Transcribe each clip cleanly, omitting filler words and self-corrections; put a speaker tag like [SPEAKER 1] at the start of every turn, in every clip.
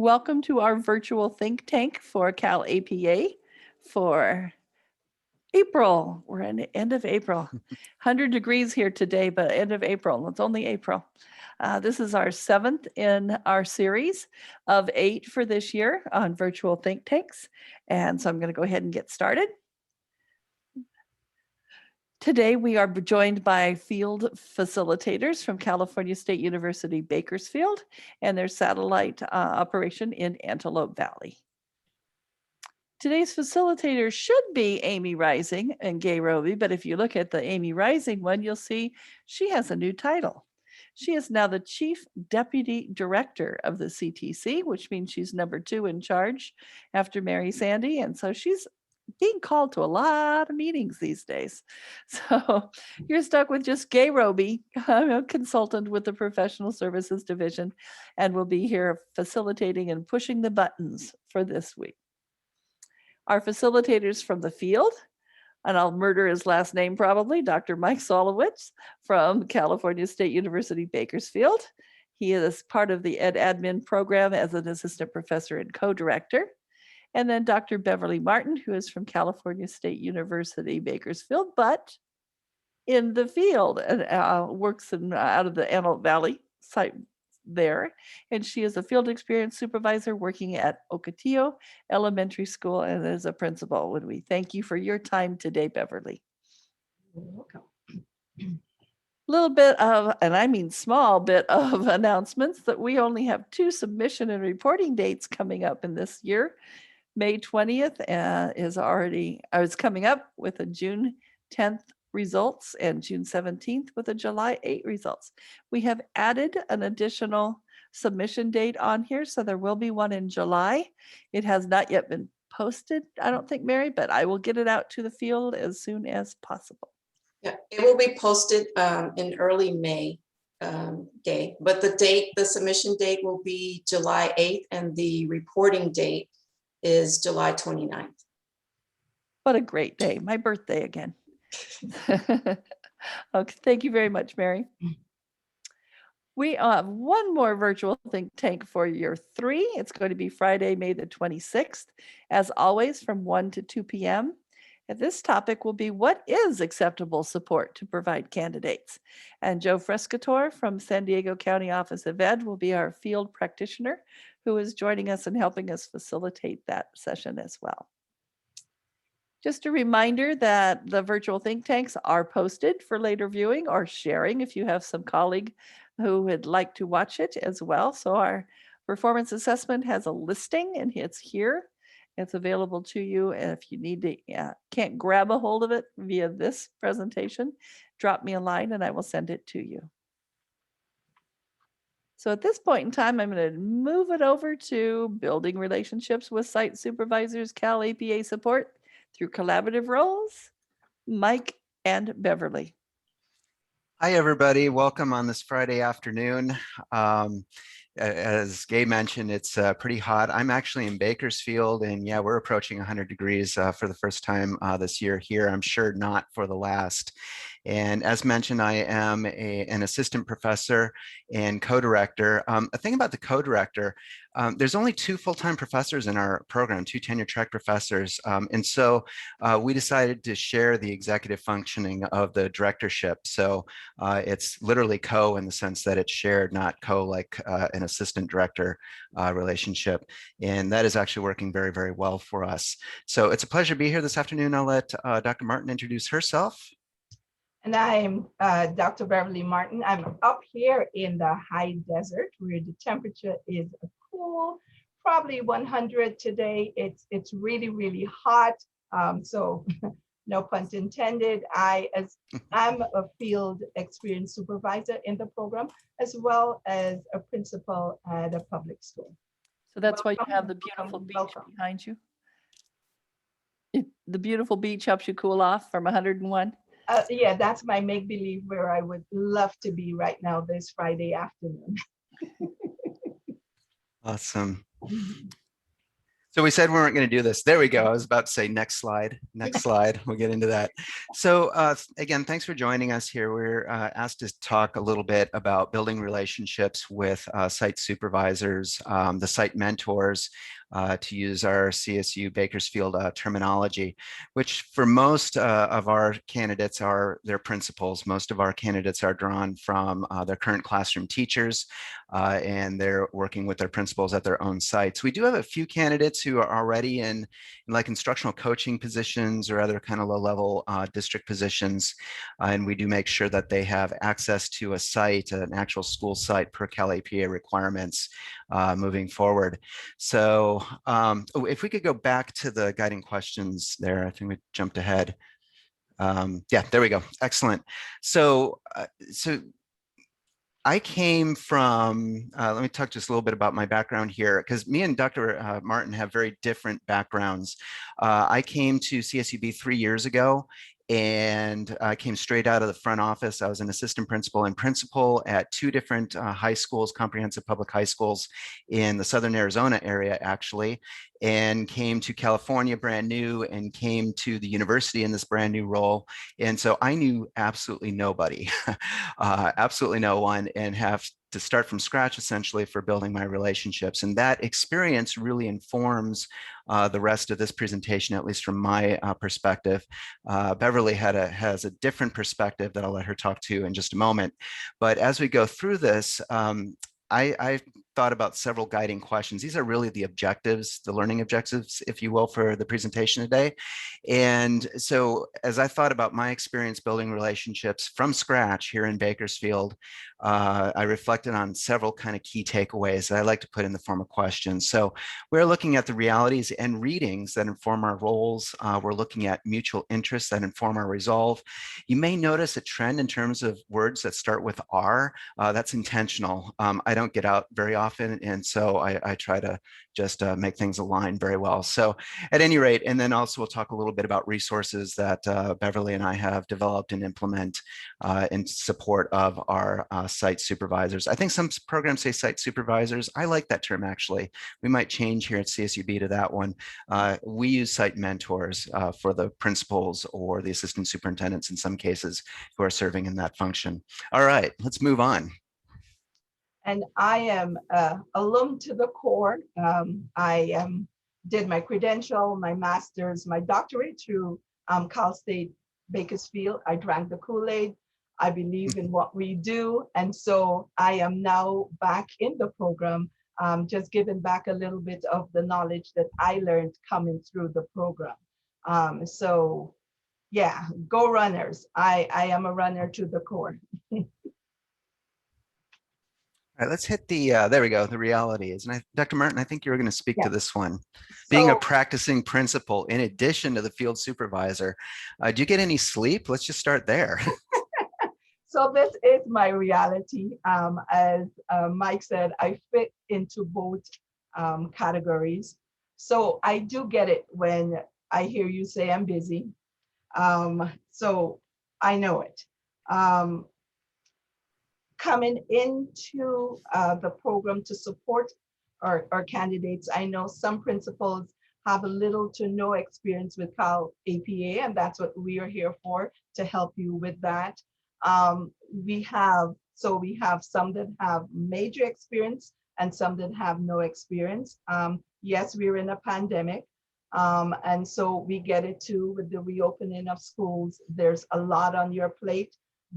[SPEAKER 1] Welcome to our virtual think tank for CalAPA for April. We're in the end of April. 100 degrees here today, but end of April. It's only April. This is our 7th in our series of 8 for this year on virtual think tanks. And so I'm going to go ahead and get started. Today, we are joined by field facilitators from California State University, Bakersfield, and their satellite operation in Antelope Valley. Today's facilitators should be Amy Rising and Gay Roby, but if you look at the Amy Rising one, you'll see she has a new title. She is now the Chief Deputy Director of the CTC, which means she's number 2 in charge after Mary Sandy, and so she's being called to a lot of meetings these days. So you're stuck with just Gay Roby, a consultant with the Professional Services Division, and will be here facilitating and pushing the buttons for this week. Our facilitators from the field, and I'll murder his last name probably, Dr. Mike Szolowicz from California State University, Bakersfield. He is part of the Ed Admin program as an assistant professor and co-director. And then Dr. Beverley Martin, who is from California State University, Bakersfield, but in the field and works out of the Antelope Valley site there. And she is a field experience supervisor working at Ocotillo Elementary School and is a principal. Would we thank you for your time today, Beverley?
[SPEAKER 2] You're welcome.
[SPEAKER 1] Little bit of, and I mean small bit of announcements that we only have 2 submission and reporting dates coming up in this year. May 20th is coming up with a June 10th results and June 17th with a July 8 results. We have added an additional submission date on here, so there will be one in July. It has not yet been posted, I don't think, Mary, but I will get it out to the field as soon as possible.
[SPEAKER 2] Yeah, it will be posted in early May day, but the submission date will be July 8th and the reporting date is July 29th.
[SPEAKER 1] What a great day. My birthday again. Okay, thank you very much, Mary. We have one more virtual think tank for year 3. It's going to be Friday, May the 26th, as always, from 1 to 2 p.m. And this topic will be what is acceptable support to provide candidates. And Joe Frescatore from San Diego County Office of Ed will be our field practitioner who is joining us and helping us facilitate that session as well. Just a reminder that the virtual think tanks are posted for later viewing or sharing if you have some colleague who would like to watch it as well. So our performance assessment has a listing and it's here. It's available to you. And if you need to, can't grab a hold of it via this presentation, drop me a line and I will send it to you. So at this point in time, I'm going to move it over to building relationships with site supervisors, CalAPA support through collaborative roles, Mike and Beverley.
[SPEAKER 3] Hi, everybody. Welcome on this Friday afternoon. As Gay mentioned, it's pretty hot. I'm actually in Bakersfield, and yeah, we're approaching 100 degrees for the first time this year here. I'm sure not for the last. And as mentioned, I am an assistant professor and co-director. A thing about the co-director, there's only 2 full-time professors in our program, 2 tenure-track professors. And so we decided to share the executive functioning of the directorship. So it's literally co in the sense that it's shared, not co like an assistant director relationship. And that is actually working very, very well for us. So it's a pleasure to be here this afternoon. I'll let Dr. Martin introduce herself.
[SPEAKER 4] And I'm Dr. Beverley Martin. I'm up here in the high desert where the temperature is cool, probably 100 today. It's really, really hot. So no pun intended. I'm a field experience supervisor in the program, as well as a principal at a public school.
[SPEAKER 1] So that's why you have the beautiful beach behind you. The beautiful beach helps you cool off from 101.
[SPEAKER 4] Yeah, that's my make-believe where I would love to be right now this Friday afternoon.
[SPEAKER 3] Awesome. So we said we weren't going to do this. There we go. I was about to say next slide. Next slide. We'll get into that. So again, thanks for joining us here. We're asked to talk a little bit about building relationships with site supervisors, the site mentors, to use our CSU Bakersfield terminology, which for most of our candidates are their principals. Most of our candidates are drawn from their current classroom teachers, and they're working with their principals at their own sites. We do have a few candidates who are already in like instructional coaching positions or other kind of low-level district positions, and we do make sure that they have access to a site, an actual school site per CalAPA requirements moving forward. So if we could go back to the guiding questions there, I think we jumped ahead. Yeah, there we go. Excellent. So I came from, let me talk just a little bit about my background here, because me and Dr. Martin have very different backgrounds. I came to CSUB 3 years ago, and I came straight out of the front office. I was an assistant principal and principal at 2 different high schools, comprehensive public high schools in the Southern Arizona area, actually, and came to California brand new and came to the university in this brand new role. And so I knew absolutely nobody, absolutely no one, and have to start from scratch essentially for building my relationships. And that experience really informs the rest of this presentation, at least from my perspective. Beverley has a different perspective that I'll let her talk to in just a moment. But as we go through this, I thought about several guiding questions. These are really the objectives, the learning objectives, if you will, for the presentation today. And so as I thought about my experience building relationships from scratch here in Bakersfield, I reflected on several kind of key takeaways that I like to put in the form of questions. So we're looking at the realities and readings that inform our roles. We're looking at mutual interests that inform our resolve. You may notice a trend in terms of words that start with R. That's intentional. I don't get out very often, and so I try to just make things align very well. So at any rate, and then also we'll talk a little bit about resources that Beverley and I have developed and implement in support of our site supervisors. I think some programs say site supervisors. I like that term, actually. We might change here at CSUB to that one. We use site mentors for the principals or the assistant superintendents in some cases who are serving in that function. All right, let's move on.
[SPEAKER 4] And I am alum to the core. I did my credential, my master's, my doctorate through Cal State Bakersfield. I drank the Kool-Aid. I believe in what we do. And so I am now back in the program, just giving back a little bit of the knowledge that I learned coming through the program. So yeah, go runners. I am a runner to the core.
[SPEAKER 3] All right, let's hit the, there we go, the realities. And Dr. Martin, I think you were going to speak to this one. Being a practicing principal, in addition to the field supervisor, do you get any sleep? Let's just start there.
[SPEAKER 4] So this is my reality. As Mike said, I fit into both categories. So I do get it when I hear you say I'm busy. So I know it. Coming into the program to support our candidates, I know some principals have a little to no experience with CalAPA, and that's what we are here for, to help you with that. We have some that have major experience and some that have no experience. Yes, we're in a pandemic, and so we get it too with the reopening of schools. There's a lot on your plate.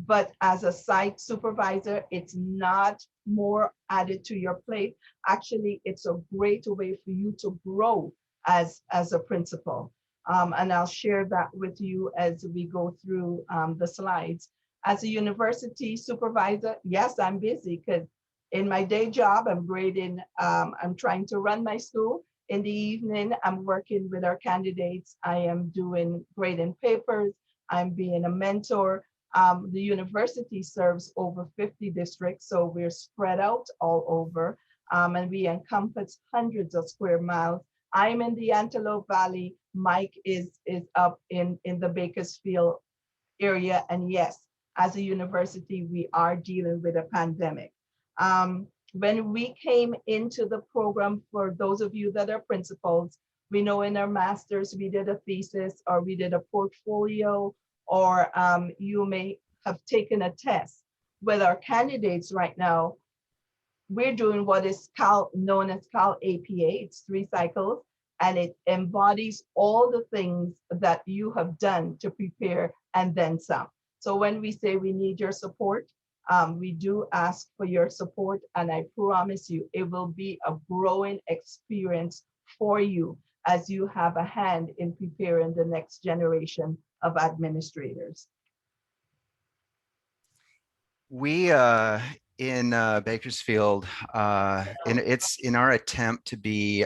[SPEAKER 4] But as a site supervisor, it's not more added to your plate. Actually, it's a great way for you to grow as a principal. And I'll share that with you as we go through the slides. As a university supervisor, yes, I'm busy because in my day job, I'm grading, I'm trying to run my school. In the evening, I'm working with our candidates. I am doing grading papers. I'm being a mentor. The university serves over 50 districts, so we're spread out all over, and we encompass hundreds of square miles. I'm in the Antelope Valley. Mike is up in the Bakersfield area, and yes, as a university, we are dealing with a pandemic. When we came into the program, for those of you that are principals, we know in our masters, we did a thesis or we did a portfolio, or you may have taken a test. With our candidates right now, we're doing what is known as CalAPA. It's 3 cycles, and it embodies all the things that you have done to prepare and then some. So when we say we need your support, we do ask for your support, and I promise you it will be a growing experience for you as you have a hand in preparing the next generation of administrators.
[SPEAKER 3] We in Bakersfield, and it's in our attempt to be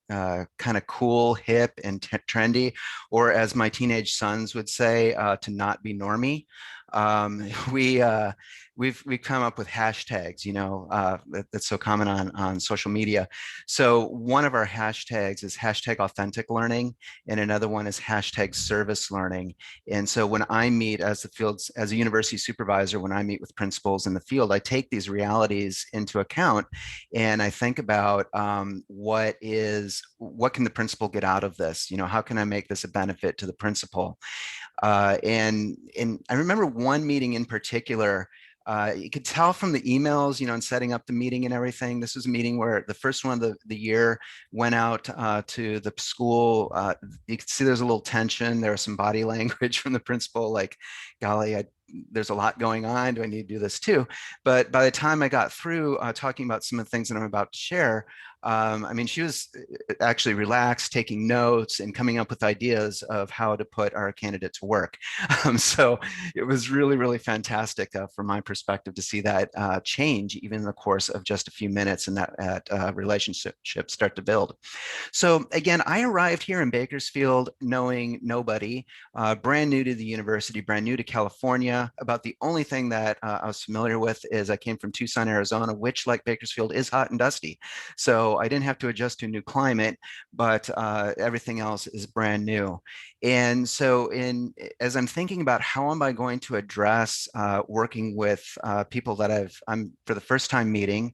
[SPEAKER 3] kind of cool, hip, and trendy, or as my teenage sons would say, to not be normie. We've come up with hashtags, you know, that's so common on social media. So one of our hashtags is hashtag authentic learning, and another one is hashtag service learning. And so when I meet as a university supervisor, when I meet with principals in the field, I take these realities into account, and I think about what can the principal get out of this? You know, how can I make this a benefit to the principal? And I remember one meeting in particular. You could tell from the emails, you know, and setting up the meeting and everything. This was a meeting where the first one of the year went out to the school. You could see there's a little tension. There was some body language from the principal, like, golly, there's a lot going on. Do I need to do this too? But by the time I got through talking about some of the things that I'm about to share, I mean, she was actually relaxed, taking notes and coming up with ideas of how to put our candidate to work. So it was really, really fantastic from my perspective to see that change even in the course of just a few minutes, and that relationship start to build. So again, I arrived here in Bakersfield knowing nobody, brand new to the university, brand new to California. About the only thing that I was familiar with is I came from Tucson, Arizona, which, like Bakersfield, is hot and dusty. So I didn't have to adjust to a new climate, but everything else is brand new. And so as I'm thinking about how am I going to address working with people that I'm for the first time meeting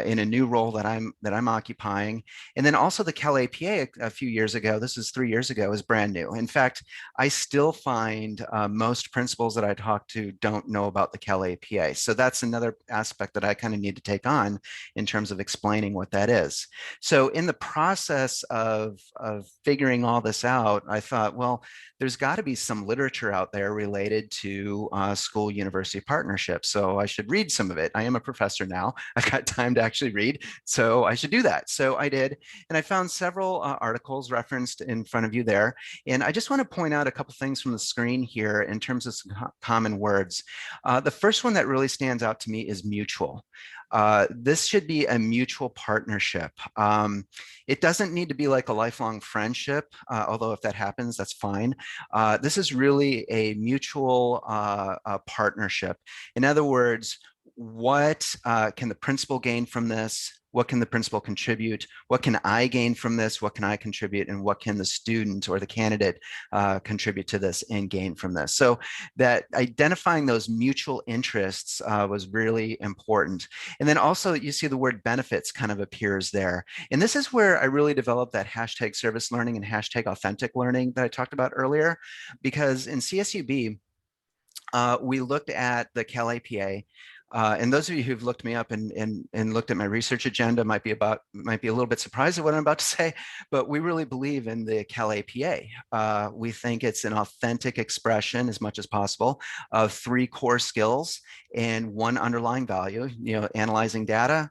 [SPEAKER 3] in a new role that I'm occupying, and then also the CalAPA a few years ago, this is 3 years ago, is brand new. In fact, I still find most principals that I talk to don't know about the CalAPA. So that's another aspect that I kind of need to take on in terms of explaining what that is. So in the process of figuring all this out, I thought, well, there's got to be some literature out there related to school-university partnerships. So I should read some of it. I am a professor now. I've got time to actually read, so I should do that. So I did, and I found several articles referenced in front of you there. And I just want to point out a couple things from the screen here in terms of some common words. The first one that really stands out to me is mutual. This should be a mutual partnership. It doesn't need to be like a lifelong friendship, although if that happens, that's fine. This is really a mutual partnership. In other words, what can the principal gain from this? What can the principal contribute? What can I gain from this? What can I contribute? And what can the student or the candidate contribute to this and gain from this? So that identifying those mutual interests was really important. And then also you see the word benefits kind of appears there. And this is where I really developed that hashtag service learning and hashtag authentic learning that I talked about earlier, because in CSUB, we looked at the CalAPA. And those of you who've looked me up and looked at my research agenda might be a little bit surprised at what I'm about to say, but we really believe in the CalAPA. We think it's an authentic expression as much as possible of 3 core skills and 1 underlying value, you know, analyzing data,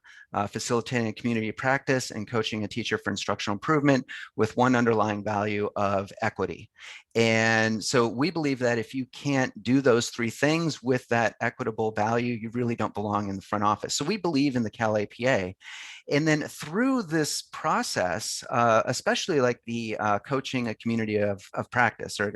[SPEAKER 3] facilitating a community practice, and coaching a teacher for instructional improvement, with 1 underlying value of equity. And so we believe that if you can't do those 3 things with that equitable value, you really don't belong in the front office. So we believe in the CalAPA. And then through this process, especially like the coaching a community of practice, or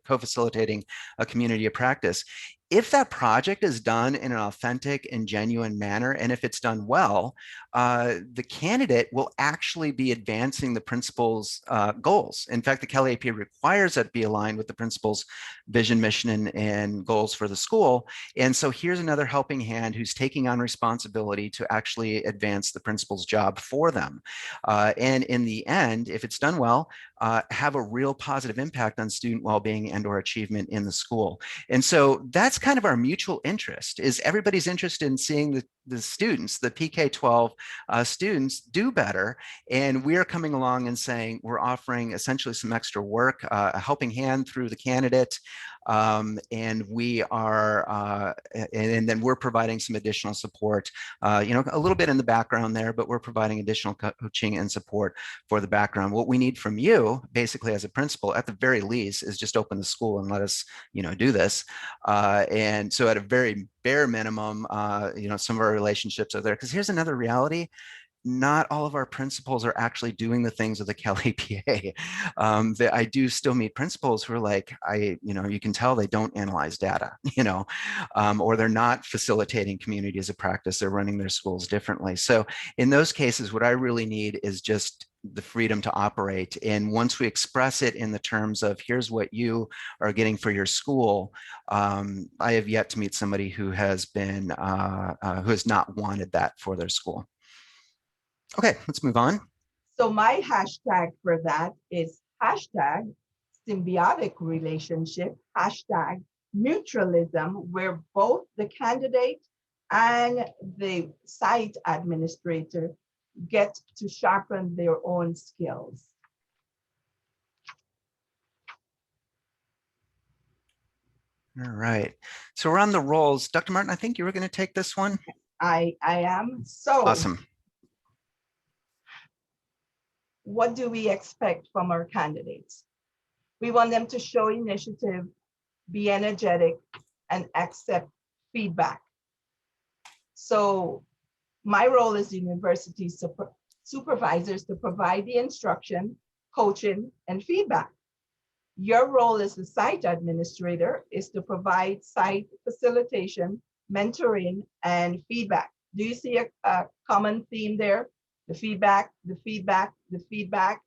[SPEAKER 3] co-facilitating a community of practice, if that project is done in an authentic and genuine manner, and if it's done well, the candidate will actually be advancing the principal's goals. In fact, the CalAPA requires that be aligned with the principal's vision, mission, and goals for the school. And so here's another helping hand who's taking on responsibility to actually advance the principal's job for them. And in the end, if it's done well, have a real positive impact on student well-being and or achievement in the school. And so that's kind of our mutual interest, is everybody's interested in seeing the students, the PK-12 students do better. And we're coming along and saying, we're offering essentially some extra work, a helping hand through the candidate. And we are, and then we're providing some additional support, you know, a little bit in the background there, but we're providing additional coaching and support for the background. What we need from you, basically as a principal, at the very least, is just open the school and let us, you know, do this. And so at a very bare minimum, you know, some of our relationships are there, because here's another reality. Not all of our principals are actually doing the things of the CalAPA. I do still meet principals who are like, you know, you can tell they don't analyze data, you know, or they're not facilitating community as a practice. They're running their schools differently. So in those cases, what I really need is just the freedom to operate. And once we express it in the terms of here's what you are getting for your school, I have yet to meet somebody who has been, who has not wanted that for their school. Okay, let's move on.
[SPEAKER 4] So my hashtag for that is hashtag symbiotic relationship, hashtag mutualism, where both the candidate and the site administrator get to sharpen their own skills.
[SPEAKER 3] All right, so we're on the rolls. Dr. Martin, I think you were going to take this one.
[SPEAKER 4] I am. So
[SPEAKER 3] Awesome.
[SPEAKER 4] What do we expect from our candidates? We want them to show initiative, be energetic, and accept feedback. So my role as university supervisors to provide the instruction, coaching, and feedback. Your role as the site administrator is to provide site facilitation, mentoring, and feedback. Do you see a common theme there? The feedback, the feedback, the feedback.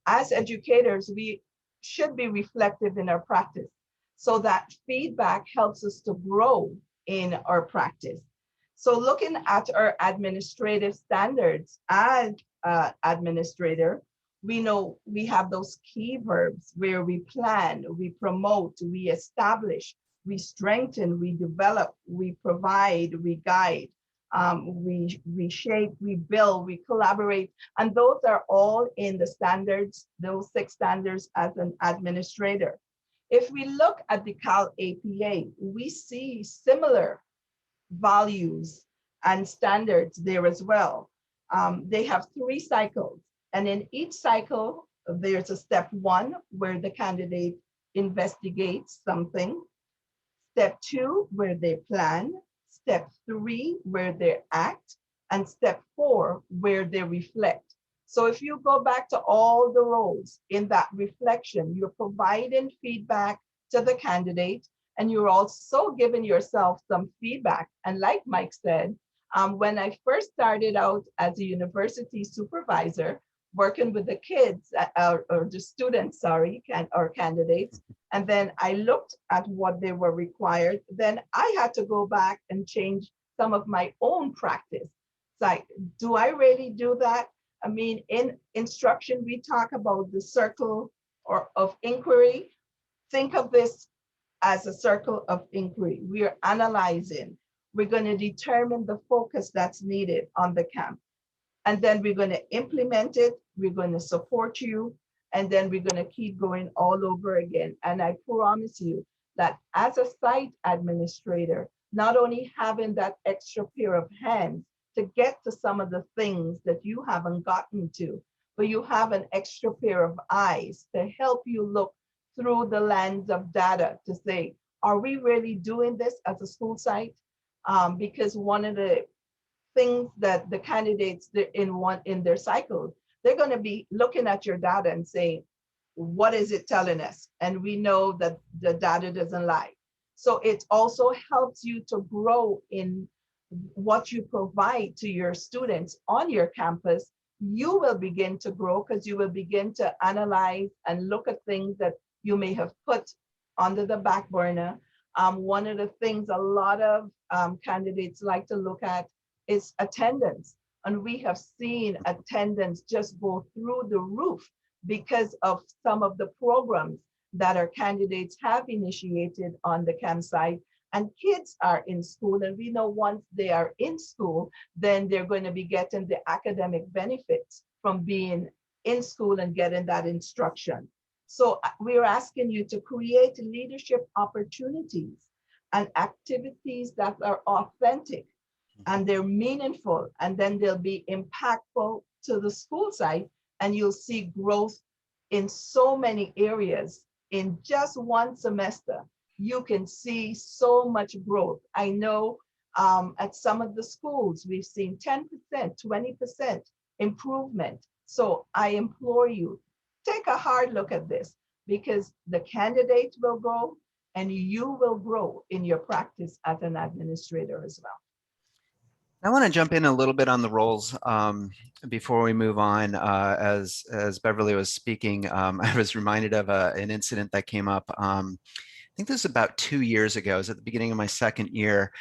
[SPEAKER 4] As educators, we should be reflective in our practice so that feedback helps us to grow in our practice. So looking at our administrative standards as administrator, we know we have those key verbs where we plan, we promote, we establish, we strengthen, we develop, we provide, we guide. We shape, we build, we collaborate, and those are all in the standards, those 6 standards as an administrator. If we look at the CalAPA, we see similar values and standards there as well. They have 3 cycles, and in each cycle, there's a step 1 where the candidate investigates something, step 2 where they plan, step 3 where they act, and step 4 where they reflect. So if you go back to all the roles in that reflection, you're providing feedback to the candidate, and you're also giving yourself some feedback. And like Mike said, when I first started out as a university supervisor, working with the kids or the students, sorry, or candidates, and then I looked at what they were required, then I had to go back and change some of my own practice. It's like, do I really do that? I mean, in instruction, we talk about the circle of inquiry. Think of this as a circle of inquiry. We are analyzing. We're going to determine the focus that's needed on the camp. And then we're going to implement it. We're going to support you. And then we're going to keep going all over again. And I promise you that as a site administrator, not only having that extra pair of hands to get to some of the things that you haven't gotten to, but you have an extra pair of eyes to help you look through the lens of data to say, are we really doing this as a school site? Because one of the things that the candidates in their cycle, they're going to be looking at your data and saying, what is it telling us? And we know that the data doesn't lie. So it also helps you to grow in what you provide to your students on your campus. You will begin to grow because you will begin to analyze and look at things that you may have put under the back burner. One of the things a lot of candidates like to look at is attendance. And we have seen attendance just go through the roof because of some of the programs that our candidates have initiated on the campsite. And kids are in school, and we know once they are in school, then they're going to be getting the academic benefits from being in school and getting that instruction. So we're asking you to create leadership opportunities and activities that are authentic and they're meaningful, and then they'll be impactful to the school site, and you'll see growth in so many areas. In just one semester, you can see so much growth. I know at some of the schools, we've seen 10%, 20% improvement. So I implore you, take a hard look at this, because the candidate will grow and you will grow in your practice as an administrator as well.
[SPEAKER 3] I want to jump in a little bit on the roles before we move on. As Beverly was speaking, I was reminded of an incident that came up. I think this was about 2 years ago. It was at the beginning of my second year.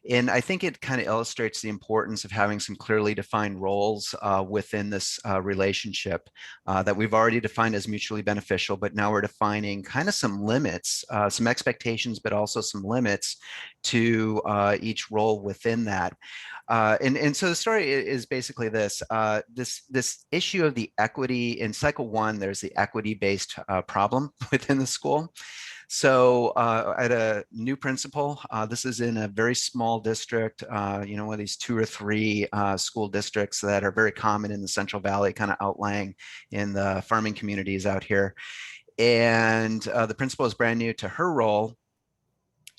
[SPEAKER 3] And I think it kind of illustrates the importance of having some clearly defined roles within this relationship that we've already defined as mutually beneficial, but now we're defining kind of some limits, some expectations, but also some limits to each role within that. And so the story is basically this, this issue of the equity in cycle one. There's the equity-based problem within the school. So I had a new principal. This is in a very small district, one of these 2 or 3 school districts that are very common in the Central Valley, kind of outlying in the farming communities out here. And the principal is brand new to her role.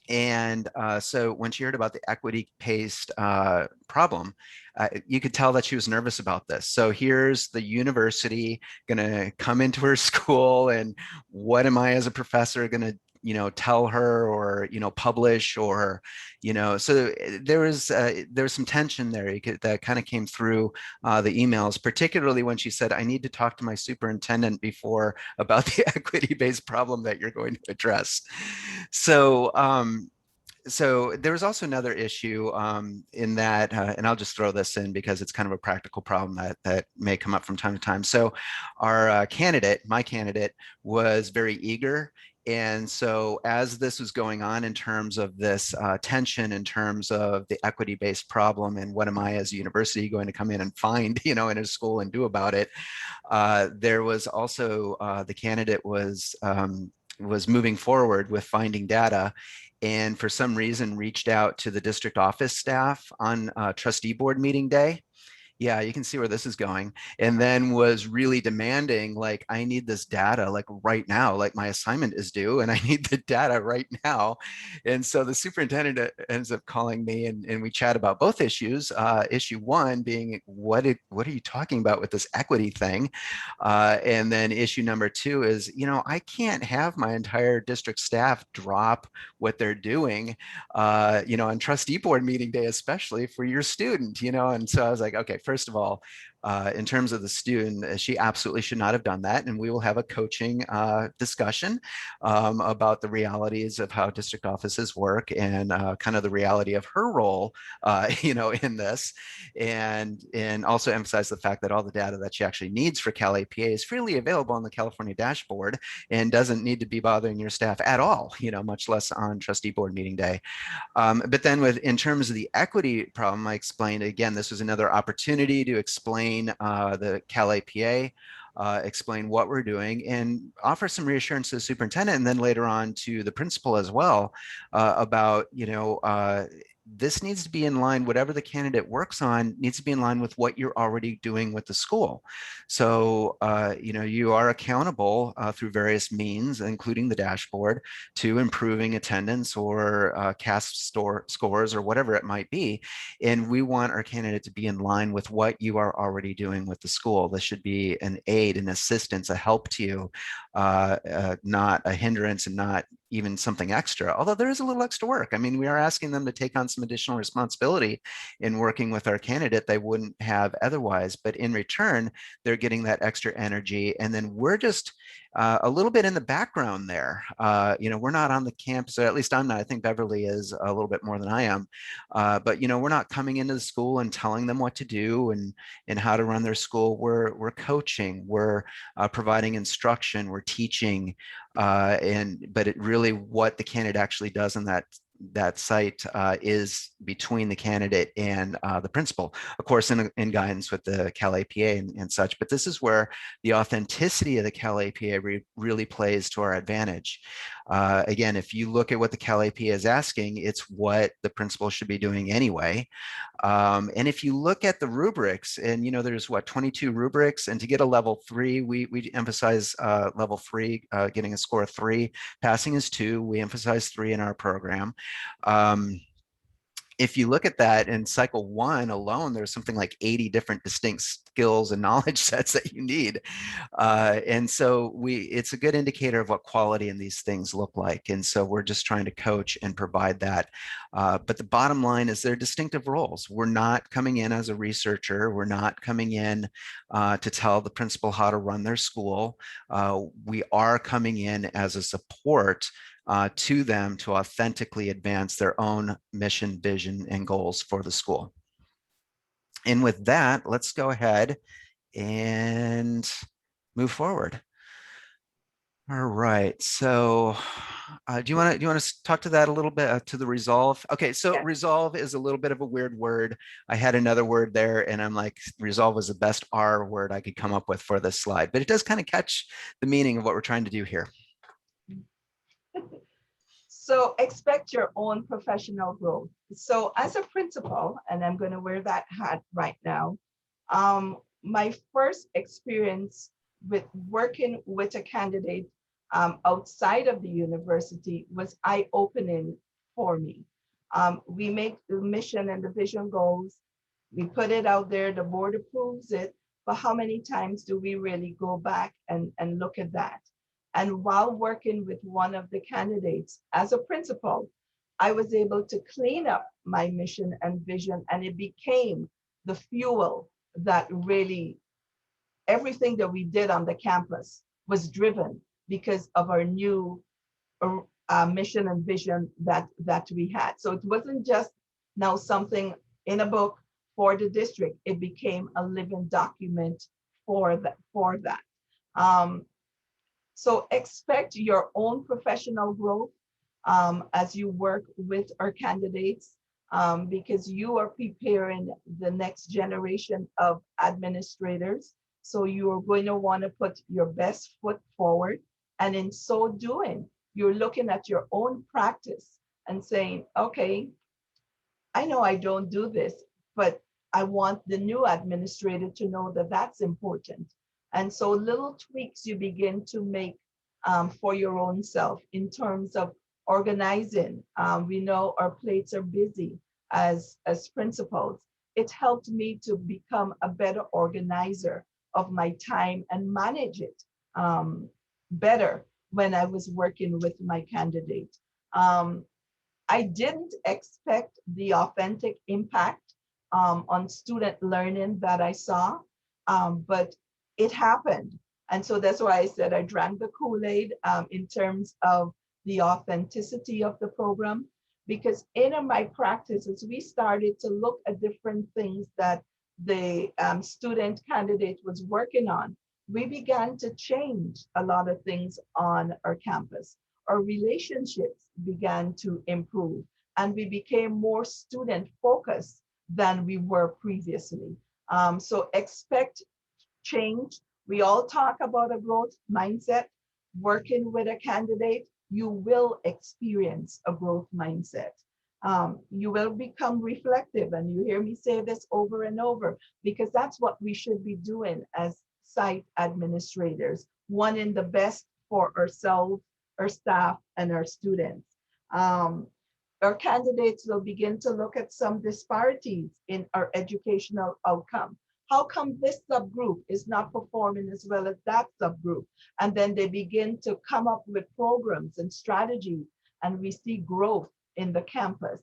[SPEAKER 3] And so when she heard about the equity-based problem, you could tell that she was nervous about this. So here's the university going to come into her school, and what am I as a professor going to tell her, or publish, or so there was some tension there that kind of came through the emails, particularly when she said, I need to talk to my superintendent before about the equity-based problem that you're going to address. So so there was also another issue in that, and I'll just throw this in because it's kind of a practical problem that may come up from time to time. So our candidate, my candidate, was very eager. And so as this was going on in terms of this tension, in terms of the equity-based problem, and what am I as a university going to come in and find, in a school and do about it, there was also the candidate was moving forward with finding data, and for some reason reached out to the district office staff on trustee board meeting day. Yeah, you can see where this is going. And then was really demanding, like, I need this data like right now, like my assignment is due and I need the data right now. And so the superintendent ends up calling me, and we chat about both issues. Issue one being, what are you talking about with this equity thing? And then issue number two is, I can't have my entire district staff drop what they're doing, on trustee board meeting day, especially for your student, And so I was like, okay, first of all, in terms of the student, she absolutely should not have done that. And we will have a coaching discussion about the realities of how district offices work, and kind of the reality of her role, in this, and also emphasize the fact that all the data that she actually needs for CalAPA is freely available on the California dashboard and doesn't need to be bothering your staff at all, much less on trustee board meeting day. But then in terms of the equity problem, I explained, again, this was another opportunity to explain the CalAPA, explain what we're doing, and offer some reassurance to the superintendent, and then later on to the principal as well, about, this needs to be in line, whatever the candidate works on needs to be in line with what you're already doing with the school. So, you are accountable through various means, including the dashboard, to improving attendance or CASP scores or whatever it might be. And we want our candidate to be in line with what you are already doing with the school. This should be an aid, an assistance, a help to you, not a hindrance, and not even something extra, although there is a little extra work. I mean, we are asking them to take on some additional responsibility in working with our candidate they wouldn't have otherwise, but in return, they're getting that extra energy. And then we're just a little bit in the background there. We're not on the campus, or at least I'm not. I think Beverly is a little bit more than I am. But we're not coming into the school and telling them what to do and how to run their school. We're coaching, we're providing instruction, we're teaching, but it really what the candidate actually does in that site is between the candidate and the principal, of course, in guidance with the CalAPA and such. But this is where the authenticity of the CalAPA really plays to our advantage. Again, if you look at what the CalAPA is asking, it's what the principal should be doing anyway. And if you look at the rubrics, and there's 22 rubrics, and to get a level 3, we emphasize level 3, getting a score of 3. Passing is 2. We emphasize 3 in our program. If you look at that in cycle 1 alone, there's something like 80 different distinct skills and knowledge sets that you need. And so it's a good indicator of what quality in these things look like. And so we're just trying to coach and provide that. But the bottom line is they're distinctive roles. We're not coming in as a researcher. We're not coming in to tell the principal how to run their school. We are coming in as a support to them to authentically advance their own mission, vision, and goals for the school. And with that, let's go ahead and move forward. All right. So do you want to talk to that a little bit, to the resolve? Okay, so
[SPEAKER 4] Yeah.
[SPEAKER 3] resolve is a little bit of a weird word. I had another word there, and I'm like, resolve was the best R word I could come up with for this slide, but it does kind of catch the meaning of what we're trying to do here.
[SPEAKER 4] So expect your own professional growth. So as a principal, and I'm going to wear that hat right now, my first experience with working with a candidate outside of the university was eye-opening for me. We make the mission and the vision goals. We put it out there, the board approves it, but how many times do we really go back and look at that? And while working with one of the candidates as a principal, I was able to clean up my mission and vision, and it became the fuel that really everything that we did on the campus was driven because of our new mission and vision that we had. So it wasn't just now something in a book for the district. It became a living document for that. So expect your own professional growth as you work with our candidates, because you are preparing the next generation of administrators. So you are going to want to put your best foot forward. And in so doing, you're looking at your own practice and saying, okay, I know I don't do this, but I want the new administrator to know that that's important. And so little tweaks you begin to make for your own self in terms of organizing. We know our plates are busy as principals. It helped me to become a better organizer of my time and manage it better when I was working with my candidate. I didn't expect the authentic impact on student learning that I saw, but it happened. And so that's why I said I drank the Kool-Aid in terms of the authenticity of the program, because in my practices, we started to look at different things that the student candidate was working on. We began to change a lot of things on our campus. Our relationships began to improve, and we became more student focused than we were previously. So expect change. We all talk about a growth mindset. Working with a candidate, you will experience a growth mindset. You will become reflective, and you hear me say this over and over, because that's what we should be doing as site administrators, wanting the best for ourselves, our staff, and our students. Our candidates will begin to look at some disparities in our educational outcome. how come this subgroup is not performing as well as that subgroup? And then they begin to come up with programs and strategies, and we see growth in the campus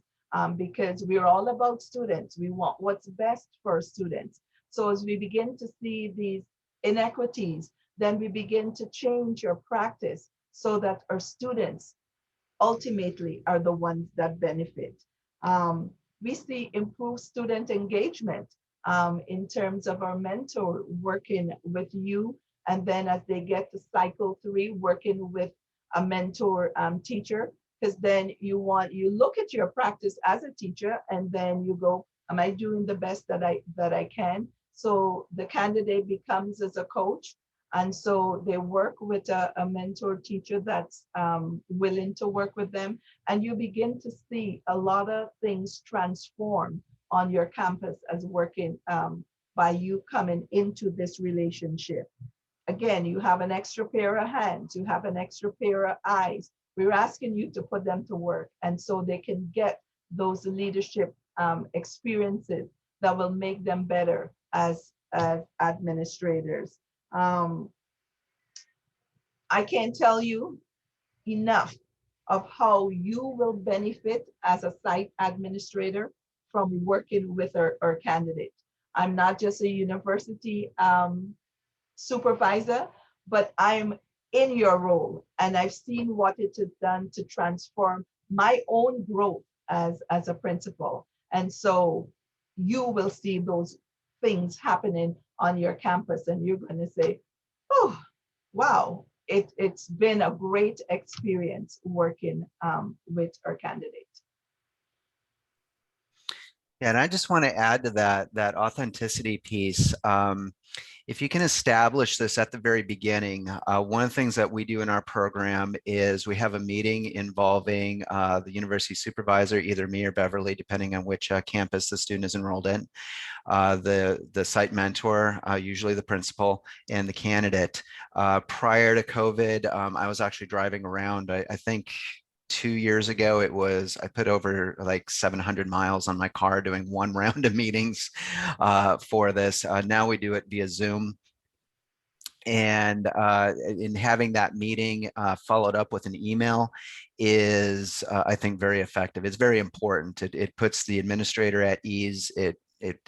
[SPEAKER 4] because we're all about students. We want what's best for students. So as we begin to see these inequities, then we begin to change your practice so that our students ultimately are the ones that benefit. We see improved student engagement in terms of our mentor working with you, and then as they get to cycle 3, working with a mentor teacher, because then you look at your practice as a teacher, and then you go, am I doing the best that I can? So the candidate becomes as a coach, and so they work with a mentor teacher that's willing to work with them, and you begin to see a lot of things transform on your campus as working by you coming into this relationship. Again, you have an extra pair of hands, you have an extra pair of eyes. We're asking you to put them to work, and so they can get those leadership experiences that will make them better as administrators. I can't tell you enough of how you will benefit as a site administrator from working with our candidate. I'm not just a university supervisor, but I'm in your role, and I've seen what it has done to transform my own growth as a principal. And so you will see those things happening on your campus, and you're going to say, oh, wow, it's been a great experience working with our candidate.
[SPEAKER 3] Yeah, and I just want to add to that authenticity piece. If you can establish this at the very beginning, one of the things that we do in our program is we have a meeting involving the university supervisor, either me or Beverley, depending on which campus the student is enrolled in, the site mentor, usually the principal, and the candidate. Prior to COVID, I was actually driving around, I think 2 years ago, I put over like 700 miles on my car doing one round of meetings for this. Now we do it via Zoom. And in having that meeting followed up with an email is, I think, very effective. It's very important. It puts the administrator at ease. It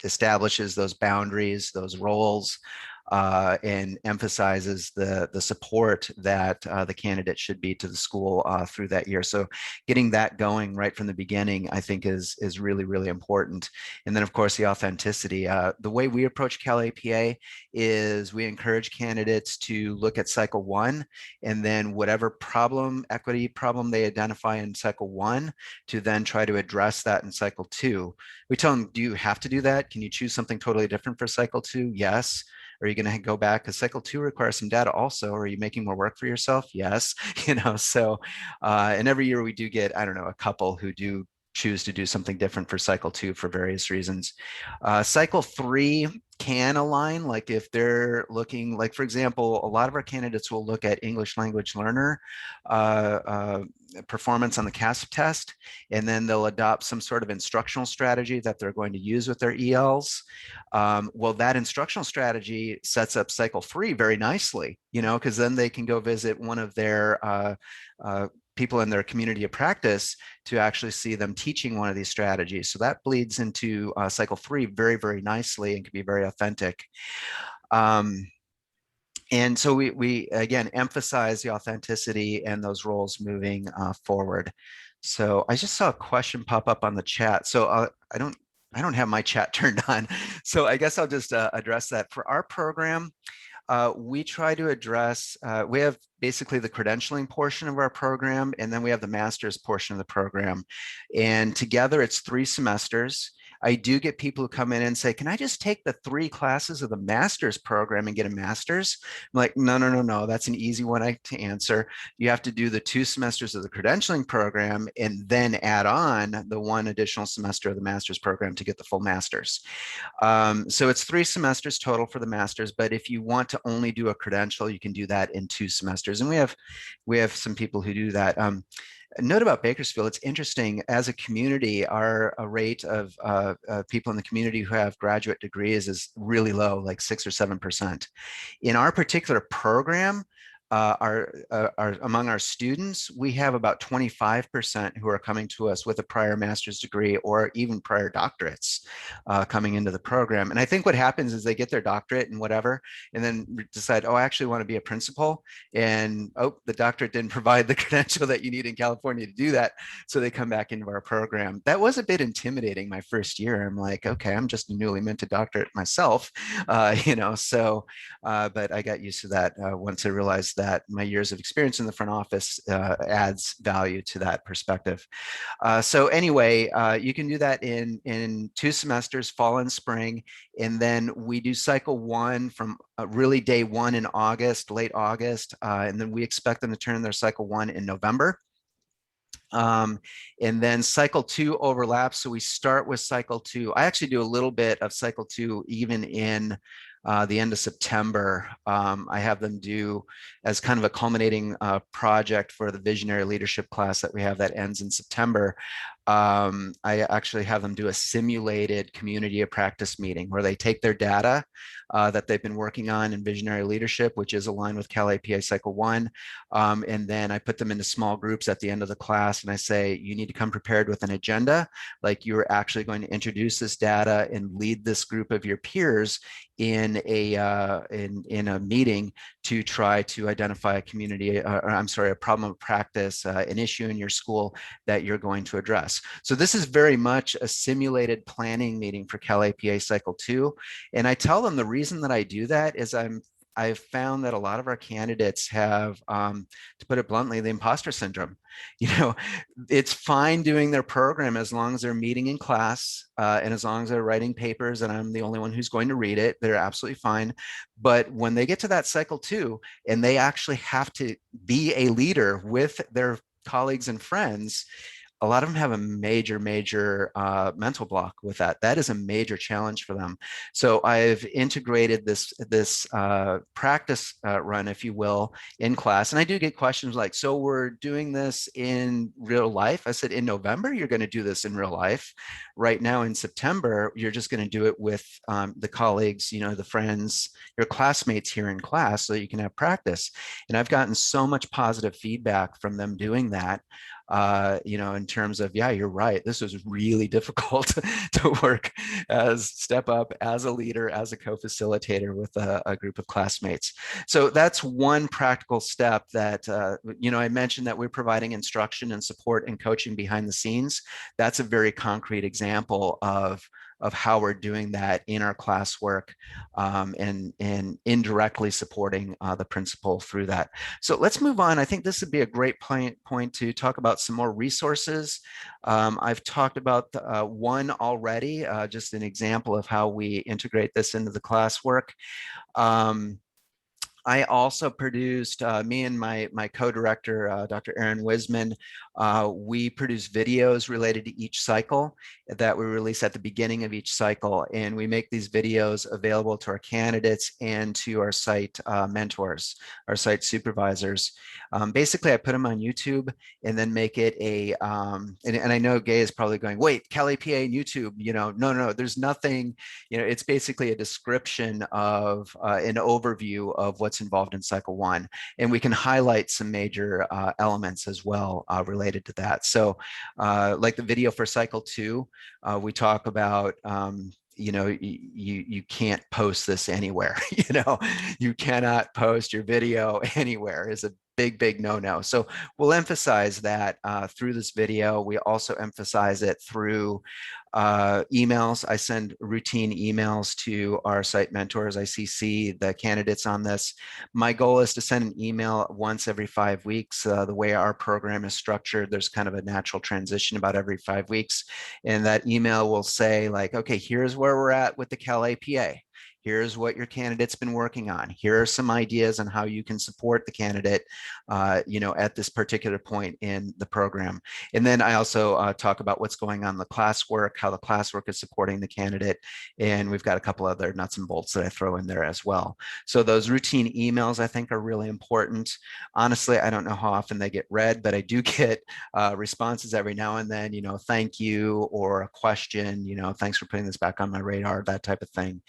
[SPEAKER 3] establishes those boundaries, those roles, and emphasizes the support that the candidate should be to the school through that year. So getting that going right from the beginning, I think is really, really important. And then of course, the authenticity. The way we approach CalAPA is we encourage candidates to look at cycle 1, and then whatever equity problem they identify in cycle 1, to then try to address that in cycle 2. We tell them, do you have to do that? Can you choose something totally different for cycle 2? Yes. Are you going to go back? Because cycle 2 requires some data also. Are you making more work for yourself? Yes. So, and every year we do get, I don't know, a couple who do choose to do something different for cycle 2 for various reasons. Cycle 3 can align, like if they're looking, like for example, a lot of our candidates will look at English language learner performance on the CASP test, and then they'll adopt some sort of instructional strategy that they're going to use with their ELs. Well, that instructional strategy sets up cycle 3 very nicely, because then they can go visit one of their people in their community of practice to actually see them teaching one of these strategies. So that bleeds into cycle 3 very, very nicely and can be very authentic. And so we again emphasize the authenticity and those roles moving forward. So I just saw a question pop up on the chat. So I don't have my chat turned on. So I guess I'll just address that. For our program, we try to address, we have basically the credentialing portion of our program, and then we have the master's portion of the program. And together it's 3 semesters. I do get people who come in and say, can I just take the 3 classes of the master's program and get a master's? I'm like, no, that's an easy one to answer. You have to do the 2 semesters of the credentialing program and then add on the 1 additional semester of the master's program to get the full master's. So it's 3 semesters total for the master's, but if you want to only do a credential, you can do that in 2 semesters. And we have some people who do that. A note about Bakersfield, it's interesting, as a community, our rate of people in the community who have graduate degrees is really low, like 6 or 7%. In our particular program, among our students, we have about 25% who are coming to us with a prior master's degree or even prior doctorates coming into the program. And I think what happens is they get their doctorate and whatever, and then decide, oh, I actually want to be a principal. And oh, the doctorate didn't provide the credential that you need in California to do that. So they come back into our program. That was a bit intimidating my first year. I'm like, okay, I'm just a newly minted doctorate myself, but I got used to that once I realized that my years of experience in the front office adds value to that perspective. So anyway, you can do that in 2 semesters, fall and spring. And then we do cycle 1 from really day 1 in August, late August. And then we expect them to turn their cycle 1 in November. And then cycle 2 overlaps. So we start with cycle 2. I actually do a little bit of cycle 2 even in the end of September. I have them do as kind of a culminating project for the visionary leadership class that we have that ends in September. I actually have them do a simulated community of practice meeting where they take their data that they've been working on in visionary leadership, which is aligned with CalAPA cycle 1. And then I put them into small groups at the end of the class and I say, you need to come prepared with an agenda, like you're actually going to introduce this data and lead this group of your peers in a meeting to try to identify a community, a problem of practice, an issue in your school that you're going to address. So this is very much a simulated planning meeting for CalAPA cycle 2. And I tell them the reason that I do that is I've found that a lot of our candidates have, to put it bluntly, the imposter syndrome. It's fine doing their program as long as they're meeting in class and as long as they're writing papers and I'm the only one who's going to read it, they're absolutely fine. But when they get to that cycle 2 and they actually have to be a leader with their colleagues and friends, a lot of them have a major mental block with that. That is a major challenge for them. So I've integrated this practice run, if you will, in class. And I do get questions like, so we're doing this in real life? I said, in November, you're going to do this in real life. Right now in September, you're just going to do it with the colleagues, the friends, your classmates here in class so you can have practice. And I've gotten so much positive feedback from them doing that. In terms of, yeah, you're right. This was really difficult to work step up as a leader, as a co-facilitator with a group of classmates. So that's one practical step that, I mentioned that we're providing instruction and support and coaching behind the scenes. That's a very concrete example of how we're doing that in our classwork and indirectly supporting the principal through that. So let's move on. I think this would be a great point to talk about some more resources. I've talked about one already, just an example of how we integrate this into the classwork. I also produced, me and my co-director, Dr. Aaron Wisman, we produce videos related to each cycle that we release at the beginning of each cycle. And we make these videos available to our candidates and to our site mentors, our site supervisors. Basically, I put them on YouTube and then make it and I know Gay is probably going, wait, CalAPA and YouTube, no, there's nothing, it's basically a description of an overview of what's involved in cycle 1. And we can highlight some major elements as well related to that. So like the video for cycle 2, we talk about you can't post this anywhere. You cannot post your video anywhere is a big no-no. So we'll emphasize that through this video. We also emphasize it through emails. I send routine emails to our site mentors. I CC the candidates on this. My goal is to send an email once every 5 weeks. The way our program is structured, there's kind of a natural transition about every 5 weeks. And that email will say like, okay, here's where we're at with the CalAPA. Here's what your candidate's been working on. Here are some ideas on how you can support the candidate, at this particular point in the program. And then I also talk about what's going on in the classwork, how the classwork is supporting the candidate. And we've got a couple other nuts and bolts that I throw in there as well. So those routine emails I think are really important. Honestly, I don't know how often they get read, but I do get responses every now and then, thank you, or a question, thanks for putting this back on my radar, that type of thing.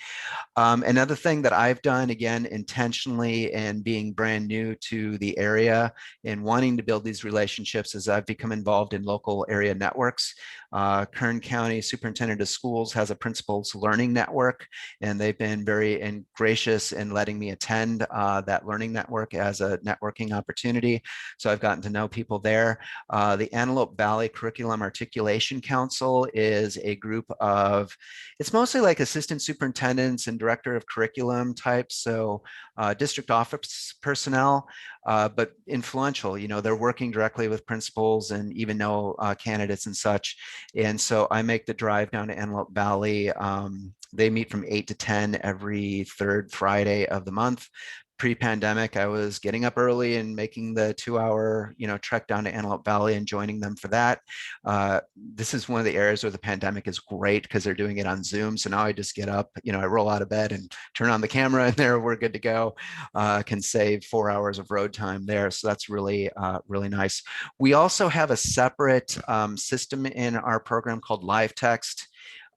[SPEAKER 3] Another thing that I've done, again, intentionally and being brand new to the area and wanting to build these relationships, is I've become involved in local area networks. Kern County Superintendent of Schools has a Principals Learning Network, and they've been very gracious in letting me attend that learning network as a networking opportunity. So I've gotten to know people there. The Antelope Valley Curriculum Articulation Council is a group of, it's mostly like assistant superintendents and director of curriculum types, so district office personnel, but influential. They're working directly with principals and even know candidates and such. And so I make the drive down to Antelope Valley. They meet from 8 to 10 every third Friday of the month. Pre-pandemic, I was getting up early and making the 2-hour, trek down to Antelope Valley and joining them for that. This is one of the areas where the pandemic is great because they're doing it on Zoom. So now I just get up, I roll out of bed and turn on the camera, and there we're good to go. Can save 4 hours of road time there. So that's really, really nice. We also have a separate system in our program called Live Text.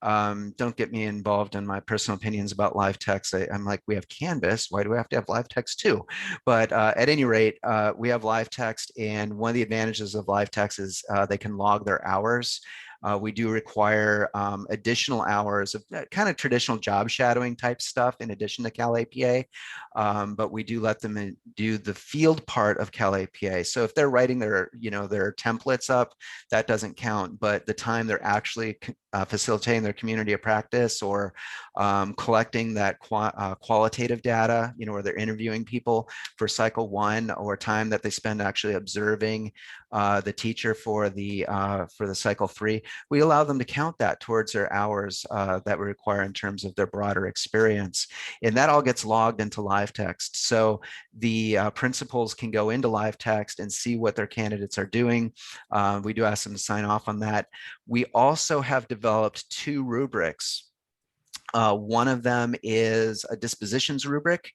[SPEAKER 3] Don't get me involved in my personal opinions about live text. I'm like, we have Canvas. Why do we have to have live text too? But at any rate, we have live text. And one of the advantages of live text is they can log their hours. We do require additional hours of kind of traditional job shadowing type stuff in addition to CalAPA, but we do let them do the field part of CalAPA. So if they're writing their templates up, that doesn't count, but the time they're actually facilitating their community of practice or collecting that qualitative data, where they're interviewing people for cycle 1, or time that they spend actually observing the teacher for the cycle 3, we allow them to count that towards their hours that we require in terms of their broader experience. And that all gets logged into live text. So the principals can go into live text and see what their candidates are doing. We do ask them to sign off on that. We also have developed 2 rubrics. One of them is a dispositions rubric.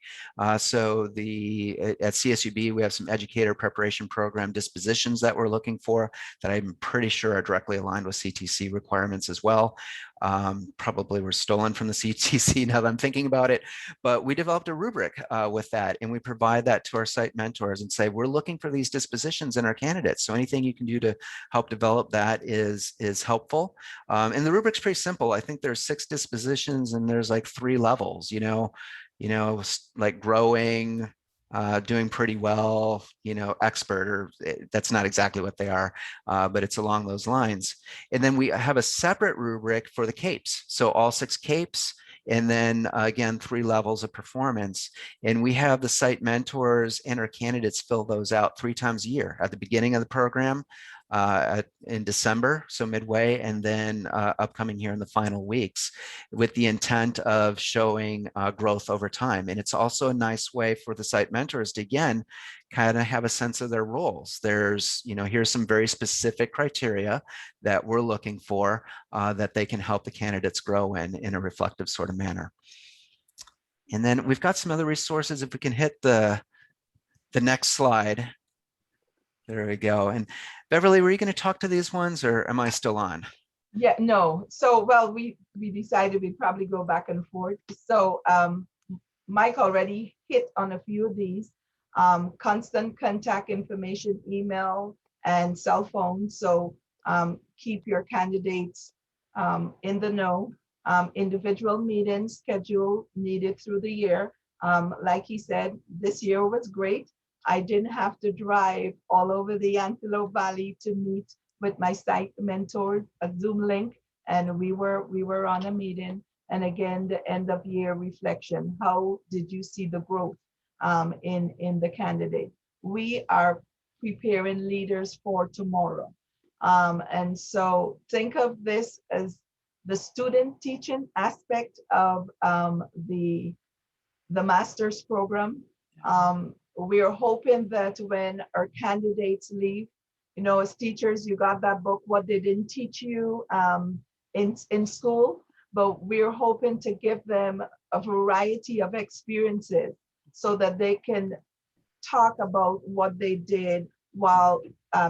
[SPEAKER 3] So at CSUB, we have some educator preparation program dispositions that we're looking for that I'm pretty sure are directly aligned with CTC requirements as well. Probably were stolen from the CTC now that I'm thinking about it, but we developed a rubric with that, and we provide that to our site mentors and say, we're looking for these dispositions in our candidates. So anything you can do to help develop that is helpful. And the rubric's pretty simple. I think there's 6 dispositions and there's like 3 levels, like growing, doing pretty well, expert, or that's not exactly what they are, but it's along those lines. And then we have a separate rubric for the CAPES. So all 6 CAPES, and then again, 3 levels of performance. And we have the site mentors and our candidates fill those out 3 times a year at the beginning of the program, in December, so midway, and then upcoming here in the final weeks, with the intent of showing growth over time. And it's also a nice way for the site mentors to, again, kind of have a sense of their roles. There's, here's some very specific criteria that we're looking for that they can help the candidates grow in a reflective sort of manner. And then we've got some other resources. If we can hit the next slide. There we go. And Beverly, were you going to talk to these ones, or am I still on?
[SPEAKER 4] Yeah, no. So, well, we decided we'd probably go back and forth. So Mike already hit on a few of these. Constant contact information, email and cell phone. So keep your candidates in the know. Individual meetings schedule needed through the year. Like he said, this year was great. I didn't have to drive all over the Antelope Valley to meet with my site mentor, a Zoom link, and we were on a meeting. And again, the end of year reflection. How did you see the growth in the candidate? We are preparing leaders for tomorrow. And so think of this as the student teaching aspect of the master's program. We're hoping that when our candidates leave, you know, as teachers, you got that book, What They Didn't Teach You in school, but we're hoping to give them a variety of experiences so that they can talk about what they did while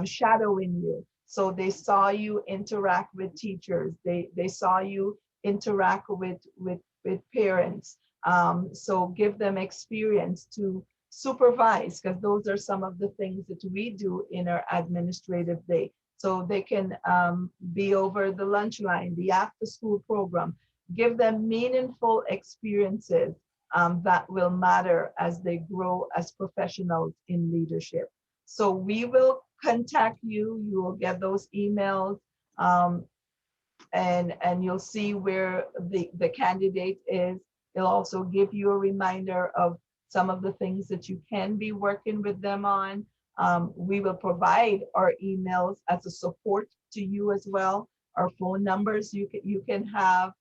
[SPEAKER 4] shadowing you. So they saw you interact with teachers. They saw you interact with parents. So give them experience to supervise, because those are some of the things that we do in our administrative day. So they can be over the lunch line, the after school program, give them meaningful experiences that will matter as they grow as professionals in leadership. So we will contact you. You will get those emails, and you'll see where the candidate is. It'll also give you a reminder of some of the things that you can be working with them on. We will provide our emails as a support to you as well. Our phone numbers you can have.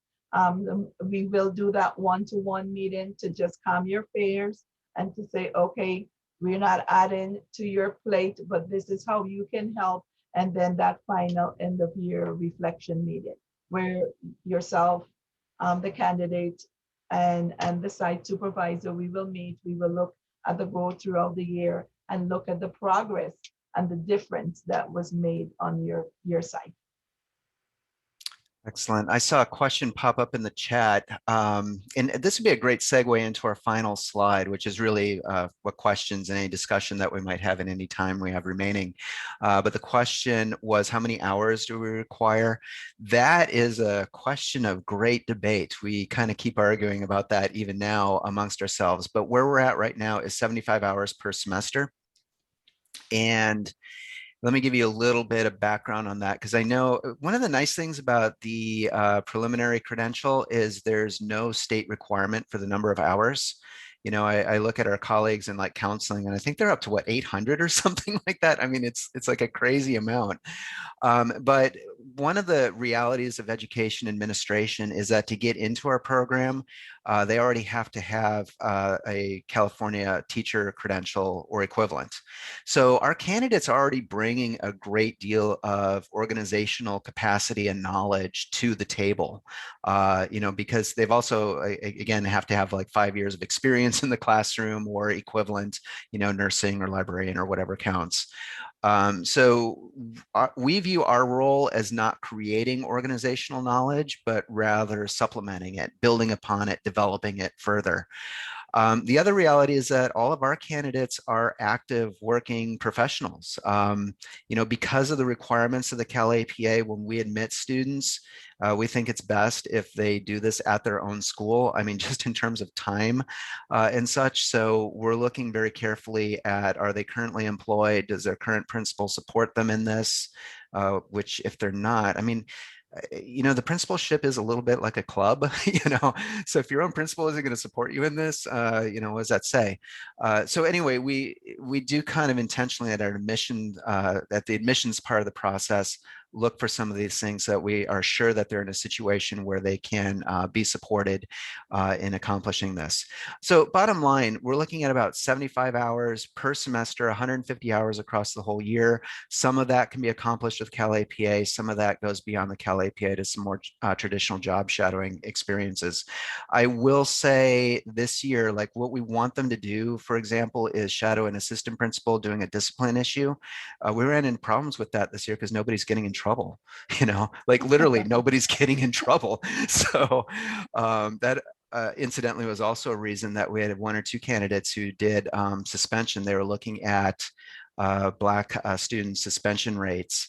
[SPEAKER 4] We will do that one-to-one meeting to just calm your fears and to say, okay, we're not adding to your plate, but this is how you can help. And then that final end of year reflection meeting where yourself, the candidate, and the site supervisor, we will meet, we will look at the growth throughout the year and look at the progress and the difference that was made on your site.
[SPEAKER 3] Excellent. I saw a question pop up in the chat, and this would be a great segue into our final slide, which is really what questions and any discussion that we might have in any time we have remaining. But the question was, how many hours do we require? That is a question of great debate. We kind of keep arguing about that even now amongst ourselves, but where we're at right now is 75 hours per semester. And let me give you a little bit of background on that, because I know one of the nice things about the preliminary credential is there's no state requirement for the number of hours. You know, I look at our colleagues in like counseling, and I think they're up to what, 800 or something like that. I mean, it's like a crazy amount. But one of the realities of education administration is that to get into our program, they already have to have a California teacher credential or equivalent. So our candidates are already bringing a great deal of organizational capacity and knowledge to the table, you know, because they've also, again, have to have like 5 years of experience in the classroom or equivalent, you know, nursing or librarian or whatever counts. So we view our role as not creating organizational knowledge, but rather supplementing it, building upon it, developing it further. The other reality is that all of our candidates are active working professionals. You know, because of the requirements of the CalAPA, when we admit students, we think it's best if they do this at their own school. I mean, just in terms of time and such. So we're looking very carefully at, are they currently employed? Does their current principal support them in this? Which if they're not, I mean, you know, the principalship is a little bit like a club, you know, so if your own principal isn't going to support you in this, you know, what does that say? So anyway, we do kind of intentionally at our admission, at the admissions part of the process, look for some of these things that we are sure that they're in a situation where they can be supported in accomplishing this. So bottom line, we're looking at about 75 hours per semester, 150 hours across the whole year. Some of that can be accomplished with CalAPA. Some of that goes beyond the CalAPA to some more traditional job shadowing experiences. I will say this year, like what we want them to do, for example, is shadow an assistant principal doing a discipline issue. We ran into problems with that this year because nobody's getting in trouble, you know, like literally nobody's getting in trouble. So that incidentally was also a reason that we had one or two candidates who did suspension. They were looking at Black student suspension rates,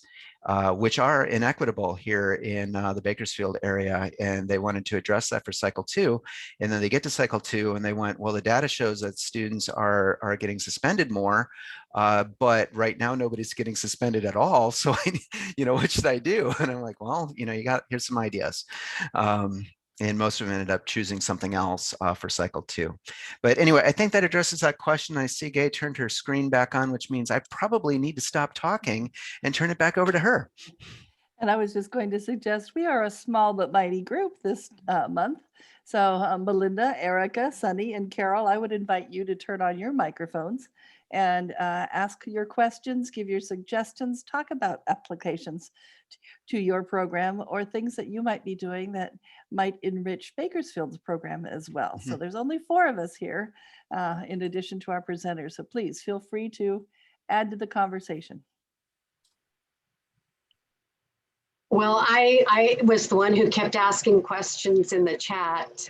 [SPEAKER 3] which are inequitable here in the Bakersfield area. And they wanted to address that for cycle 2. And then they get to cycle 2 and they went, well, the data shows that students are getting suspended more, but right now nobody's getting suspended at all. So, you know, what should I do? And I'm like, well, you know, here's some ideas. And most of them ended up choosing something else for cycle 2. But anyway, I think that addresses that question. I see Gay turned her screen back on, which means I probably need to stop talking and turn it back over to her.
[SPEAKER 1] And I was just going to suggest we are a small but mighty group this month. So Melinda, Erica, Sunny, and Carol, I would invite you to turn on your microphones and ask your questions, give your suggestions, talk about applications to your program or things that you might be doing that might enrich Bakersfield's program as well. So there's only 4 of us here in addition to our presenters. So please feel free to add to the conversation.
[SPEAKER 5] Well, I was the one who kept asking questions in the chat.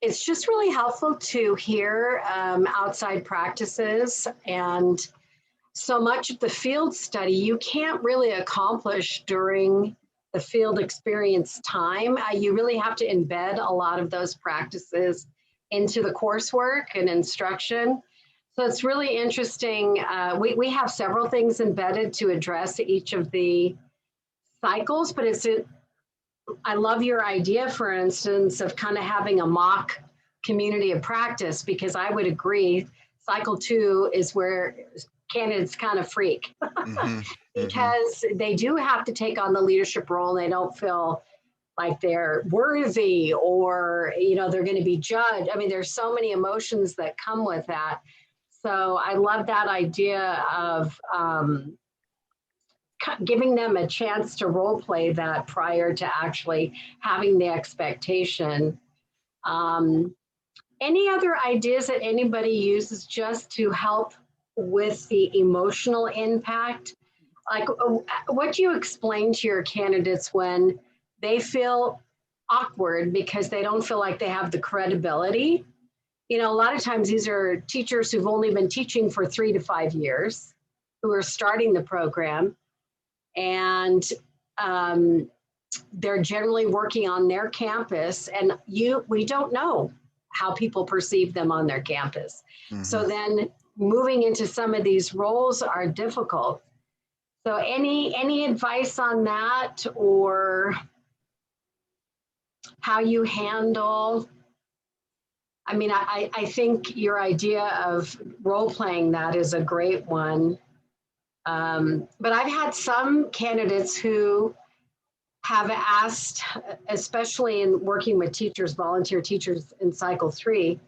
[SPEAKER 5] It's just really helpful to hear outside practices, and so much of the field study you can't really accomplish during the field experience time. You really have to embed a lot of those practices into the coursework and instruction. So it's really interesting. We have several things embedded to address each of the cycles, but I love your idea, for instance, of kind of having a mock community of practice, because I would agree cycle 2 is where candidates kind of freak because they do have to take on the leadership role and they don't feel like they're worthy or, you know, they're going to be judged. I mean, there's so many emotions that come with that. So I love that idea of giving them a chance to role play that prior to actually having the expectation. Any other ideas that anybody uses just to help with the emotional impact? Like, what do you explain to your candidates when they feel awkward because they don't feel like they have the credibility? You know, a lot of times these are teachers who've only been teaching for 3 to 5 years, who are starting the program. And they're generally working on their campus, and we don't know how people perceive them on their campus. So then moving into some of these roles are difficult. So any advice on that, or how you handle? I mean, I think your idea of role playing that is a great one. But I've had some candidates who have asked, especially in working with teachers, volunteer teachers in cycle 3,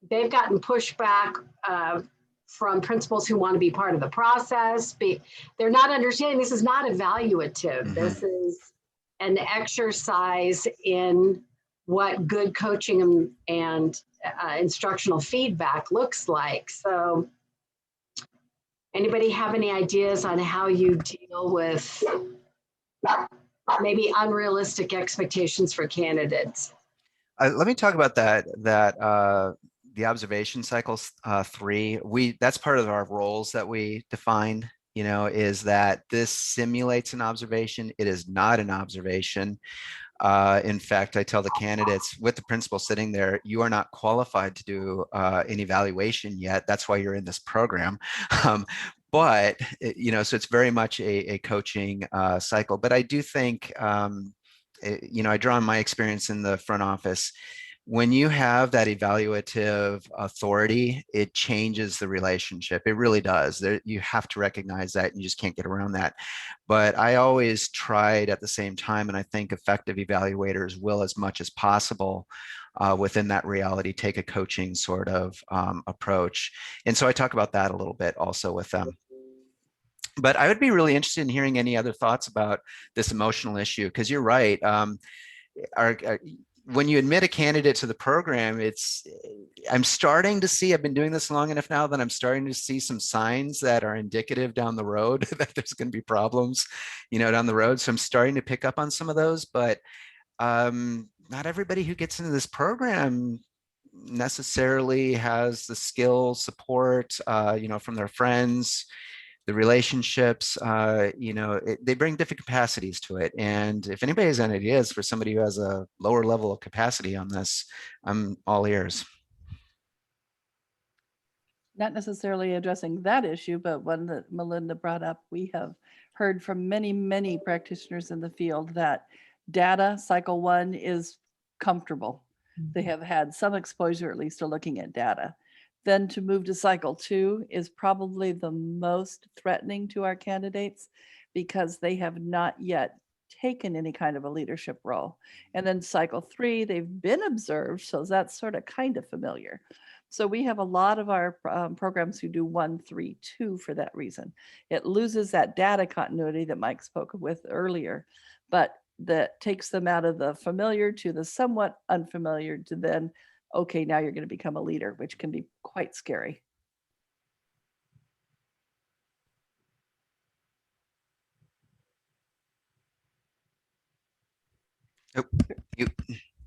[SPEAKER 5] they've gotten pushback from principals who want to be part of the process. They're not understanding this is not evaluative. This is an exercise in what good coaching and instructional feedback looks like. So anybody have any ideas on how you deal with maybe unrealistic expectations for candidates?
[SPEAKER 3] Let me talk about that the observation cycles 3. That's part of our roles that we defined, you know, is that this simulates an observation. It is not an observation. In fact, I tell the candidates with the principal sitting there, you are not qualified to do an evaluation yet. That's why you're in this program. But, you know, so it's very much a coaching cycle. But I do think, you know, I draw on my experience in the front office. When you have that evaluative authority, it changes the relationship. It really does. You have to recognize that. You just can't get around that. But I always tried at the same time, and I think effective evaluators will, as much as possible, within that reality, take a coaching sort of approach. And so I talk about that a little bit also with them. But I would be really interested in hearing any other thoughts about this emotional issue, because you're right. When you admit a candidate to the program, I'm starting to see, I've been doing this long enough now that I'm starting to see some signs that are indicative down the road that there's going to be problems, you know, down the road. So I'm starting to pick up on some of those, but not everybody who gets into this program necessarily has the skill, support, you know, from their friends, the relationships, you know, they bring different capacities to it. And if anybody has any ideas for somebody who has a lower level of capacity on this, I'm all ears.
[SPEAKER 1] Not necessarily addressing that issue, but one that Melinda brought up. We have heard from many, many practitioners in the field that data cycle 1 is comfortable. They have had some exposure at least to looking at data. then to move to cycle 2 is probably the most threatening to our candidates because they have not yet taken any kind of a leadership role. And then cycle 3, they've been observed, so that's sort of kind of familiar. So we have a lot of our programs who do 1, 3, 2 for that reason. It loses that data continuity that Mike spoke with earlier, but that takes them out of the familiar to the somewhat unfamiliar to then, okay, now you're going to become a leader, which can be quite scary.
[SPEAKER 3] Oh, you,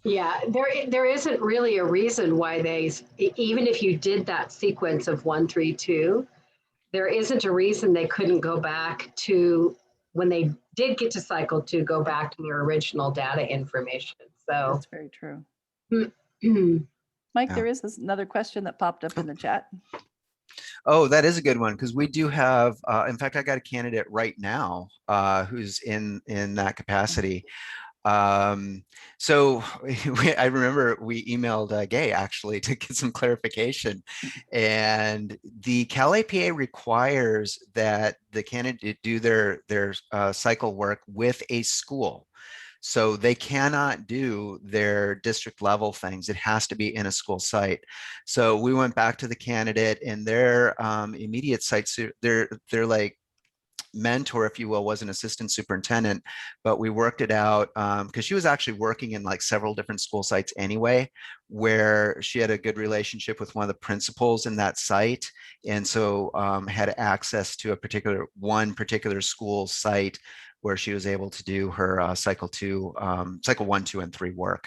[SPEAKER 5] Yeah, there isn't really a reason why even if you did that sequence of 1, 3, 2, there isn't a reason they couldn't go back to, when they did get to cycle 2, go back to their original data information. So,
[SPEAKER 1] That's very true.
[SPEAKER 5] yeah.
[SPEAKER 1] Mike,
[SPEAKER 3] Yeah.
[SPEAKER 1] there is another question that popped up in the chat.
[SPEAKER 3] oh, that is a good one because we do have, in fact, I got a candidate right now who's in that capacity. So I remember we emailed Gay actually to get some clarification, and the CalAPA requires that the candidate do their cycle work with a school. So they cannot do their district level things. It has to be in a school site. So we went back to the candidate and their immediate sites, they're like mentor, if you will, was an assistant superintendent, but we worked it out because she was actually working in like several different school sites anyway, where she had a good relationship with one of the principals in that site. And so had access to one particular school site where she was able to do her cycle 1, 2, and 3 work.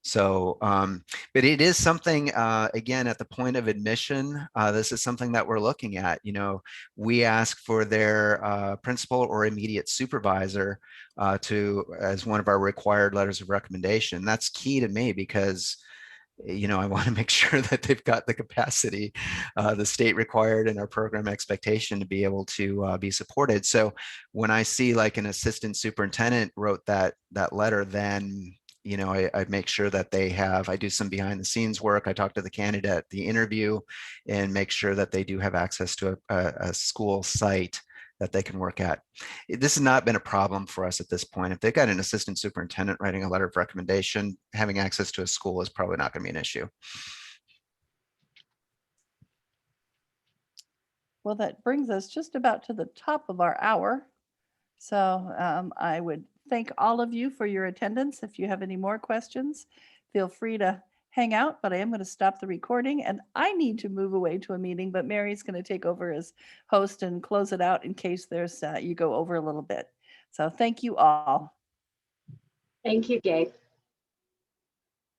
[SPEAKER 3] So, but it is something, again, at the point of admission, this is something that we're looking at. You know, we ask for their principal or immediate supervisor as one of our required letters of recommendation. That's key to me because I want to make sure that they've got the capacity, the state required and our program expectation to be able to be supported. So when I see like an assistant superintendent wrote that letter, then I make sure that I do some behind the scenes work. I talk to the candidate at the interview and make sure that they do have access to a school site that they can work at. This has not been a problem for us at this point. If they've got an assistant superintendent writing a letter of recommendation, having access to a school is probably not going to be an issue.
[SPEAKER 1] Well, that brings us just about to the top of our hour. So I would thank all of you for your attendance. If you have any more questions, feel free to hang out, but I am going to stop the recording and I need to move away to a meeting, but Mary's going to take over as host and close it out in case there's you go over a little bit. So thank you all.
[SPEAKER 5] Thank you, Gabe.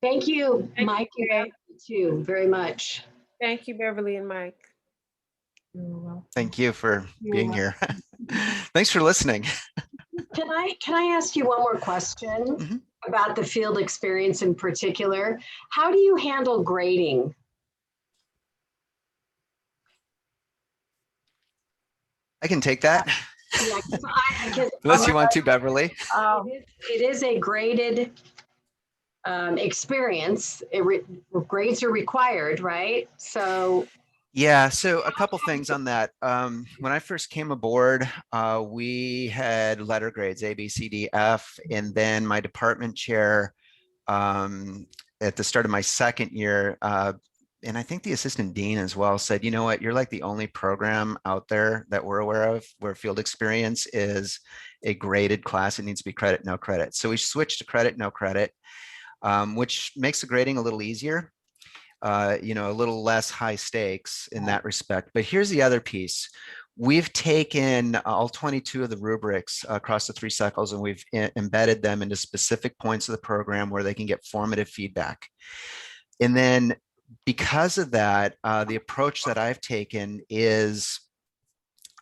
[SPEAKER 5] Thank you,
[SPEAKER 6] Thank
[SPEAKER 5] Mike,
[SPEAKER 6] you,
[SPEAKER 5] and
[SPEAKER 6] Gabe.
[SPEAKER 5] Beverly, too, very much.
[SPEAKER 6] Thank you, Beverly and Mike.
[SPEAKER 3] Thank you for
[SPEAKER 1] You're
[SPEAKER 3] being here. Thanks for listening.
[SPEAKER 5] Can I ask you one more question
[SPEAKER 3] Mhm.
[SPEAKER 5] about the field experience in particular? How do you handle grading?
[SPEAKER 3] I can take that.
[SPEAKER 5] Yeah, because
[SPEAKER 3] Unless you want to, Beverly.
[SPEAKER 5] it is a graded experience. Grades are required, right? So
[SPEAKER 3] Yeah, so a couple things on that. When I first came aboard, we had letter grades A, B, C, D, F, and then my department chair at the start of my second year, and I think the assistant dean as well said, you know what, you're like the only program out there that we're aware of where field experience is a graded class. It needs to be credit, no credit. So we switched to credit, no credit, which makes the grading a little easier. A little less high stakes in that respect. But here's the other piece. We've taken all 22 of the rubrics across the 3 cycles and we've embedded them into specific points of the program where they can get formative feedback. And then because of that, the approach that I've taken is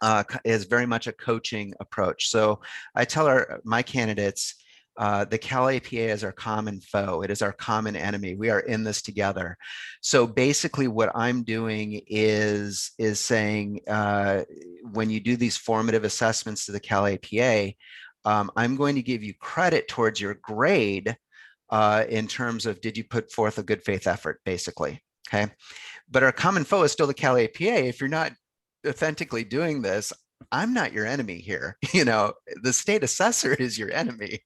[SPEAKER 3] very much a coaching approach. So I tell my candidates, the CalAPA is our common foe. It is our common enemy. We are in this together. So basically what I'm doing is saying, when you do these formative assessments to the CalAPA, I'm going to give you credit towards your grade in terms of, did you put forth a good faith effort, basically. Okay. But our common foe is still the CalAPA. If you're not authentically doing this, I'm not your enemy here. You know, the state assessor is your enemy.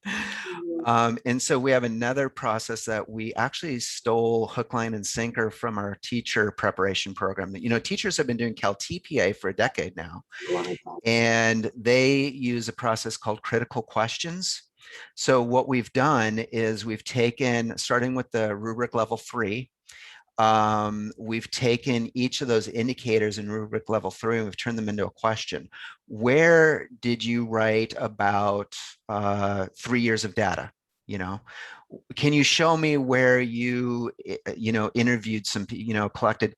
[SPEAKER 3] And so we have another process that we actually stole hook, line, and sinker from our teacher preparation program. You know, teachers have been doing CalTPA for a decade now, and they use a process called critical questions. So what we've done is we've taken, starting with the rubric level 3, we've taken each of those indicators in rubric level 3 and we've turned them into a question. Where did you write about 3 years of data? You know, can you show me where you, interviewed some, collected,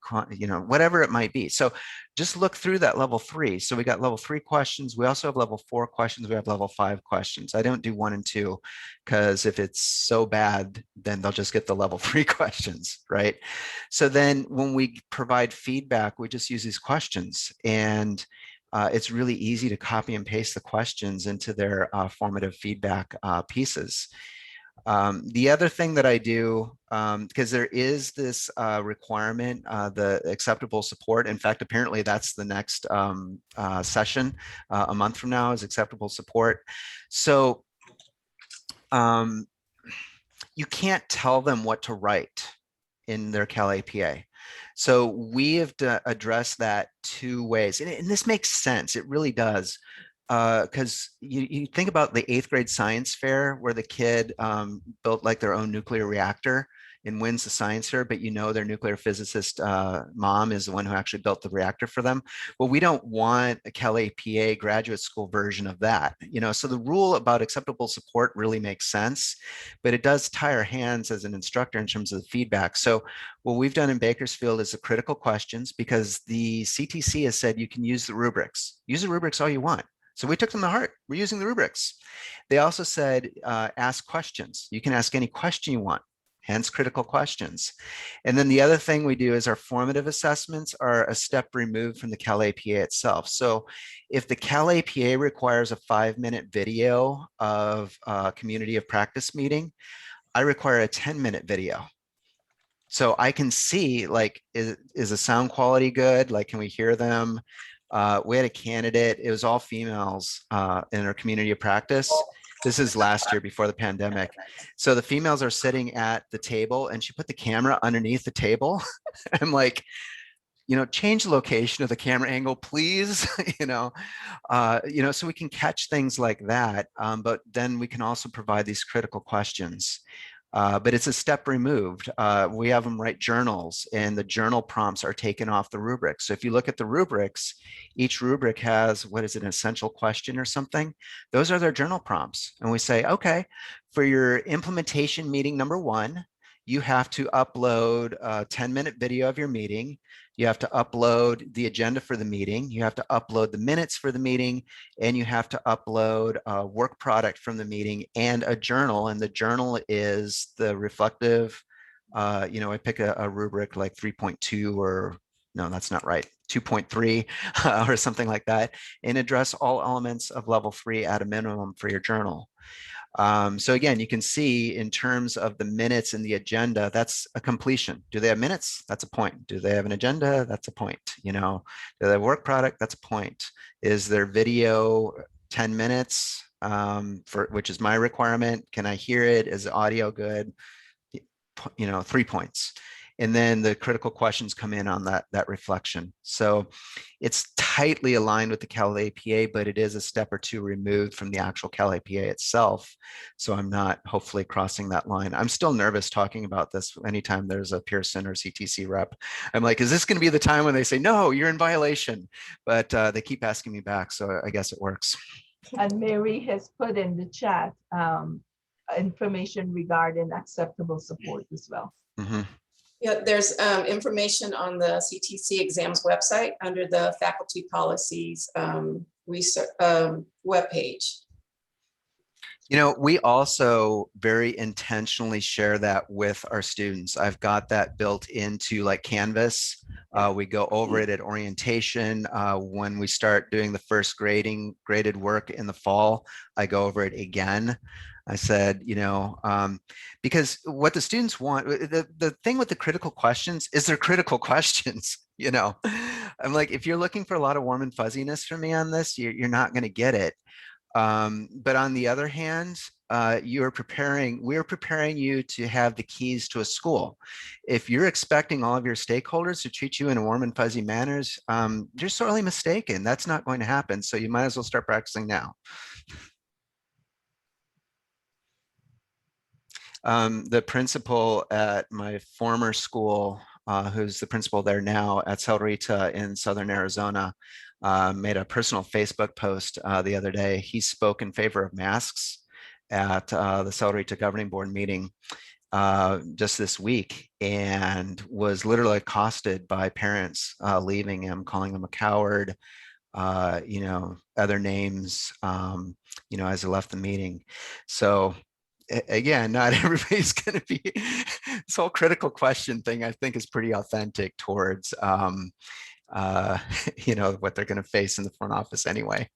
[SPEAKER 3] whatever it might be. So just look through that level 3. So we got level 3 questions. We also have level 4 questions. We have level 5 questions. I don't do 1 and 2 because if it's so bad, then they'll just get the level 3 questions, right? So then when we provide feedback, we just use these questions, and it's really easy to copy and paste the questions into their formative feedback pieces. The other thing that I do, because there is this requirement, the acceptable support. In fact, apparently that's the next session a month from now is acceptable support. So you can't tell them what to write in their CalAPA. So we have to address that 2 ways. And this makes sense. It really does. Because you think about the 8th grade science fair where the kid built like their own nuclear reactor and wins the science fair, but their nuclear physicist mom is the one who actually built the reactor for them. Well, we don't want a CalAPA graduate school version of that. So the rule about acceptable support really makes sense, but it does tie our hands as an instructor in terms of the feedback. So what we've done in Bakersfield is the critical questions, because the CTC has said you can use the rubrics. Use the rubrics all you want. So we took them to heart. We're using the rubrics. They also said, ask questions. You can ask any question you want, hence critical questions. And then the other thing we do is our formative assessments are a step removed from the CalAPA itself. So if the CalAPA requires a 5-minute video of a community of practice meeting, I require a 10-minute video. So I can see, like, is the sound quality good? Like, can we hear them? We had a candidate, it was all females in our community of practice. This is last year before the pandemic. So the females are sitting at the table and she put the camera underneath the table. I'm like, change the location of the camera angle, please. So we can catch things like that. But then we can also provide these critical questions. But it's a step removed. We have them write journals, and the journal prompts are taken off the rubrics. So if you look at the rubrics, each rubric has, what is it, an essential question or something? Those are their journal prompts. And we say, okay, for your implementation meeting number 1, you have to upload a 10-minute video of your meeting. You have to upload the agenda for the meeting. You have to upload the minutes for the meeting, and you have to upload a work product from the meeting and a journal. And the journal is the reflective, I pick a rubric like 3.2 or no, that's not right, 2.3 or something like that, and address all elements of level 3 at a minimum for your journal. So again, you can see in terms of the minutes and the agenda, that's a completion. Do they have minutes? That's a point. Do they have an agenda? That's a point. Do they have work product? That's a point. Is their video 10 minutes, which is my requirement? Can I hear it? Is the audio good? 3 points. And then the critical questions come in on that reflection. So it's tightly aligned with the CalAPA, but it is a step or 2 removed from the actual CalAPA itself. So I'm not hopefully crossing that line. I'm still nervous talking about this anytime there's a Pearson or CTC rep. I'm like, is this going to be the time when they say, no, you're in violation? But they keep asking me back. So I guess it works.
[SPEAKER 4] And Mary has put in the chat information regarding acceptable support as well.
[SPEAKER 3] Mm-hmm.
[SPEAKER 2] Yeah, there's information on the CTC exams website under the faculty policies research webpage.
[SPEAKER 3] We also very intentionally share that with our students. I've got that built into like Canvas. We go over it at orientation. When we start doing the first graded work in the fall, I go over it again. I said, because what the students want, the thing with the critical questions is they're critical questions, I'm like, if you're looking for a lot of warm and fuzziness from me on this, you're not going to get it. But on the other hand, we're preparing you to have the keys to a school. If you're expecting all of your stakeholders to treat you in warm and fuzzy manners, you're sorely mistaken. That's not going to happen. So you might as well start practicing now. The principal at my former school, who's the principal there now at Celrita in Southern Arizona, made a personal Facebook post the other day. He spoke in favor of masks at the Celrita Governing Board meeting just this week, and was literally accosted by parents leaving him, calling him a coward, other names, as I left the meeting. So again, not everybody's going to be, this whole critical question thing, I think, is pretty authentic towards, what they're going to face in the front office anyway.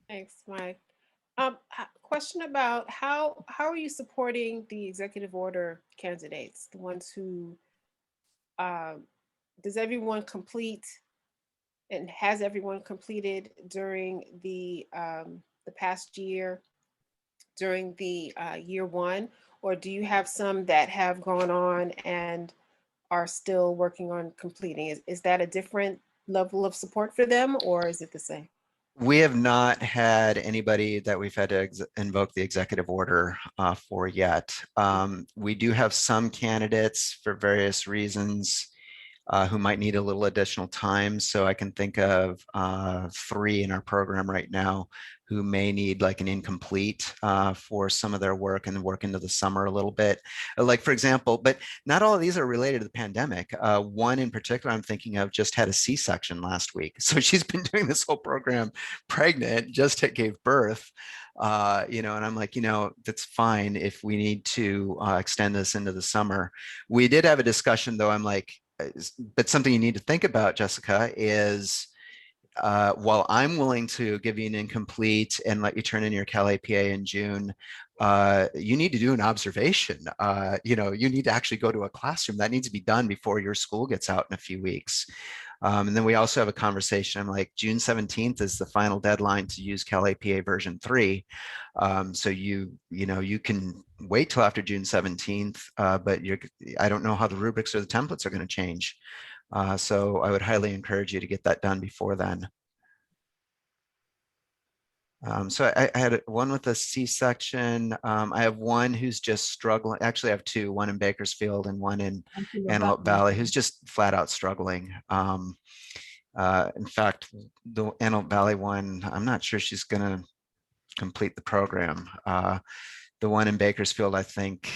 [SPEAKER 6] Thanks, Mike. Question about how are you supporting the executive order candidates, the ones who, does everyone complete and has everyone completed during the past year, during the year one, or do you have some that have gone on and are still working on completing? Is that a different level of support for them, or is it the same?
[SPEAKER 3] We have not had anybody that we've had to invoke the executive order for yet. We do have some candidates for various reasons who might need a little additional time. So I can think of 3 in our program right now who may need like an incomplete for some of their work and work into the summer a little bit. Like, for example, but not all of these are related to the pandemic. One in particular I'm thinking of just had a C-section last week. So she's been doing this whole program pregnant, just gave birth. And I'm like, that's fine if we need to extend this into the summer. We did have a discussion though. I'm like, but something you need to think about, Jessica, is while I'm willing to give you an incomplete and let you turn in your CalAPA in June, you need to do an observation. You need to actually go to a classroom. That needs to be done before your school gets out in a few weeks. And then we also have a conversation. I'm like, June 17th is the final deadline to use CalAPA version 3. So you can wait till after June 17th, but I don't know how the rubrics or the templates are going to change. So I would highly encourage you to get that done before then. So I had one with a C-section. I have one who's just struggling. Actually, I have 2, one in Bakersfield and one in Antelope Valley, who's just flat out struggling. In fact, the Antelope Valley one, I'm not sure she's going to complete the program. The one in Bakersfield, I think,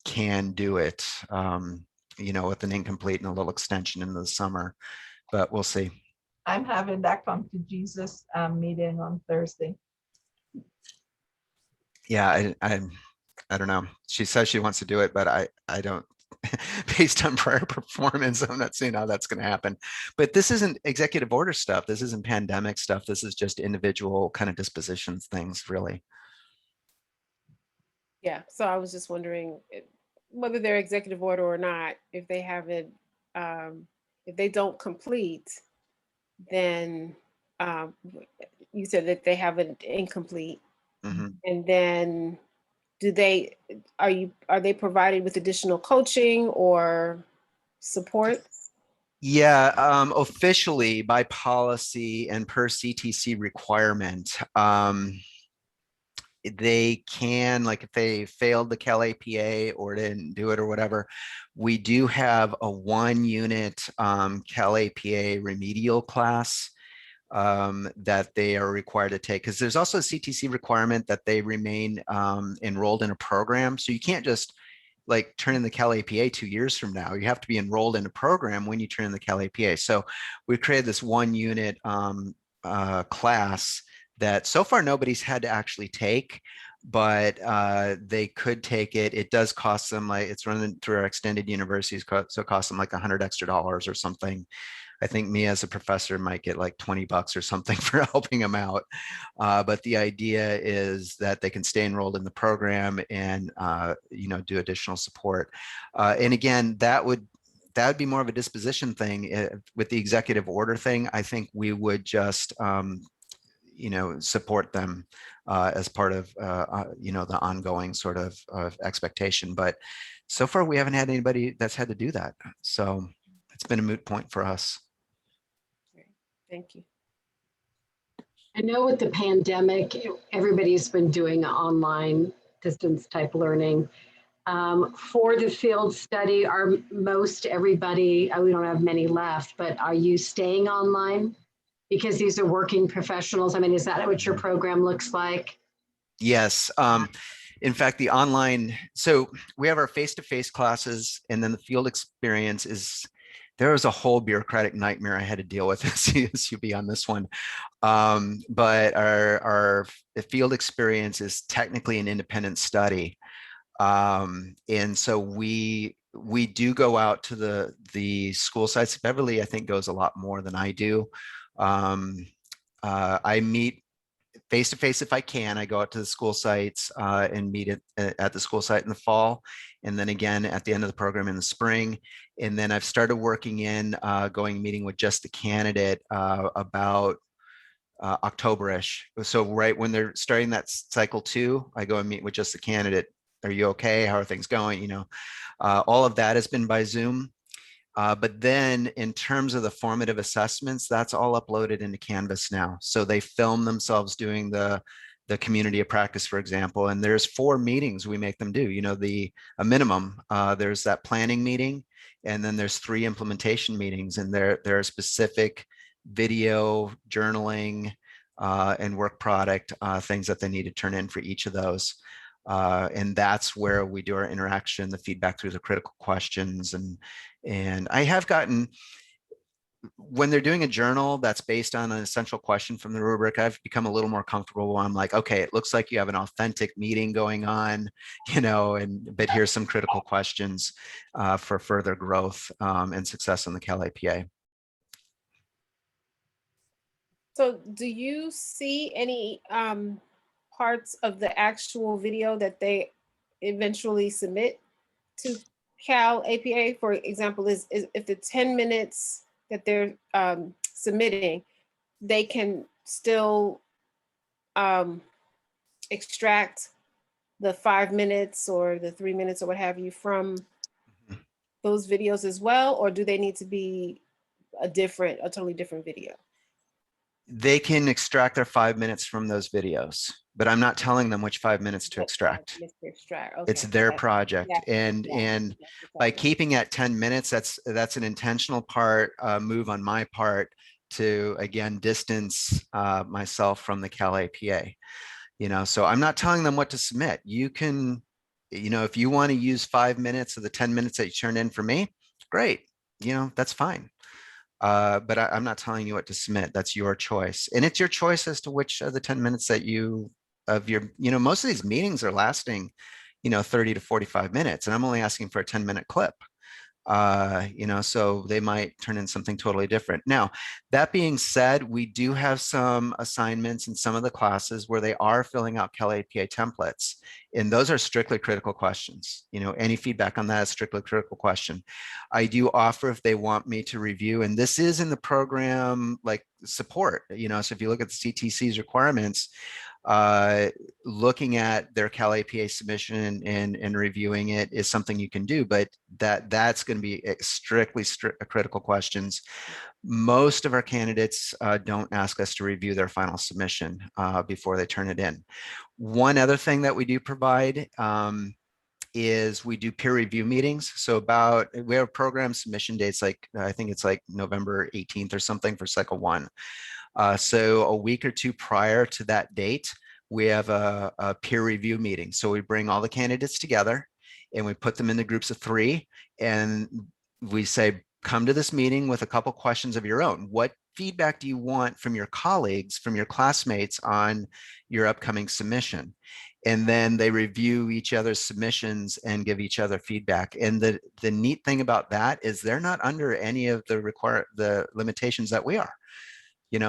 [SPEAKER 3] can do it, with an incomplete and a little extension in the summer, but we'll see.
[SPEAKER 4] I'm having that come to Jesus meeting on Thursday.
[SPEAKER 3] Yeah, I don't know. She says she wants to do it, but I don't, based on prior performance, I'm not seeing how that's going to happen. But this isn't executive order stuff. This isn't pandemic stuff. This is just individual kind of dispositions things, really.
[SPEAKER 6] Yeah, so I was just wondering whether they're executive order or not, if they haven't, if they don't complete, then you said that they have an incomplete.
[SPEAKER 3] Mm-hmm.
[SPEAKER 6] And then are they provided with additional coaching or support?
[SPEAKER 3] Yeah, officially by policy and per CTC requirement, they can, like if they failed the CalAPA or didn't do it or whatever, we do have a 1-unit CalAPA remedial class that they are required to take, because there's also a CTC requirement that they remain enrolled in a program. So you can't just like turn in the CalAPA 2 years from now. You have to be enrolled in a program when you turn in the CalAPA. So we created this 1-unit class that so far nobody's had to actually take, but they could take it. It does cost them, like, it's running through our extended universities, so it costs them like $100 extra or something. I think me as a professor might get like $20 or something for helping them out. But the idea is that they can stay enrolled in the program and, do additional support. And again, that would be more of a disposition thing. With the executive order thing, I think we would just, support them as part of, the ongoing sort of expectation. But so far, we haven't had anybody that's had to do that. So it's been a moot point for us.
[SPEAKER 6] Thank you.
[SPEAKER 5] I know with the pandemic, everybody's been doing online distance type learning. For the field study, are most everybody, we don't have many left, but are you staying online? Because these are working professionals. I mean, is that what your program looks like?
[SPEAKER 3] Yes. In fact, the online, so we have our face-to-face classes, and then the field experience is, there was a whole bureaucratic nightmare I had to deal with as CSUB on this one. But our field experience is technically an independent study. And so we do go out to the school sites. Beverley, I think, goes a lot more than I do. I meet face-to-face if I can. I go out to the school sites and meet at the school site in the fall, and then again at the end of the program in the spring. And then I've started working in going meeting with just the candidate about October-ish. So right when they're starting that cycle 2, I go and meet with just the candidate. Are you okay? How are things going? All of that has been by Zoom. But then in terms of the formative assessments, that's all uploaded into Canvas now. So they film themselves doing the community of practice, for example, and there's 4 meetings we make them do, a minimum. There's that planning meeting, and then there's 3 implementation meetings, and there are specific video, journaling, and work product things that they need to turn in for each of those. And that's where we do our interaction, the feedback through the critical questions. And I have gotten, when they're doing a journal that's based on an essential question from the rubric, I've become a little more comfortable when I'm like, okay, it looks like you have an authentic meeting going on, but here's some critical questions for further growth and success in the CalAPA.
[SPEAKER 6] So do you see any parts of the actual video that they eventually submit to CalAPA? For example, is if the 10 minutes that they're submitting, they can still extract the 5 minutes or the 3 minutes or what have you from those videos as well? Or do they need to be a totally different video?
[SPEAKER 3] They can extract their 5 minutes from those videos, but I'm not telling them which 5 minutes to extract.
[SPEAKER 6] Okay.
[SPEAKER 3] It's their project. And by keeping at 10 minutes, that's an intentional move on my part to, again, distance myself from the CalAPA. So I'm not telling them what to submit. You can, if you want to use 5 minutes of the 10 minutes that you turn in for me, great. That's fine. But I'm not telling you what to submit. That's your choice. And it's your choice as to which of the 10 minutes that most of these meetings are lasting, 30 to 45 minutes. And I'm only asking for a 10-minute clip. So they might turn in something totally different. Now, that being said, we do have some assignments in some of the classes where they are filling out CalAPA templates, and those are strictly critical questions. Any feedback on that is strictly critical question. I do offer if they want me to review, and this is in the program like support, so if you look at the CTC's requirements, looking at their CalAPA submission and reviewing it is something you can do, but that's going to be strictly critical questions. Most of our candidates don't ask us to review their final submission before they turn it in. One other thing that we do provide is we do peer review meetings. So we have program submission dates, I think it's like November 18th or something for cycle 1. So a week or 2 prior to that date, we have a peer review meeting. So we bring all the candidates together and we put them into groups of 3, and we say, come to this meeting with a couple questions of your own. What feedback do you want from your colleagues, from your classmates on your upcoming submission? And then they review each other's submissions and give each other feedback. And the neat thing about that is they're not under any of the limitations that we are,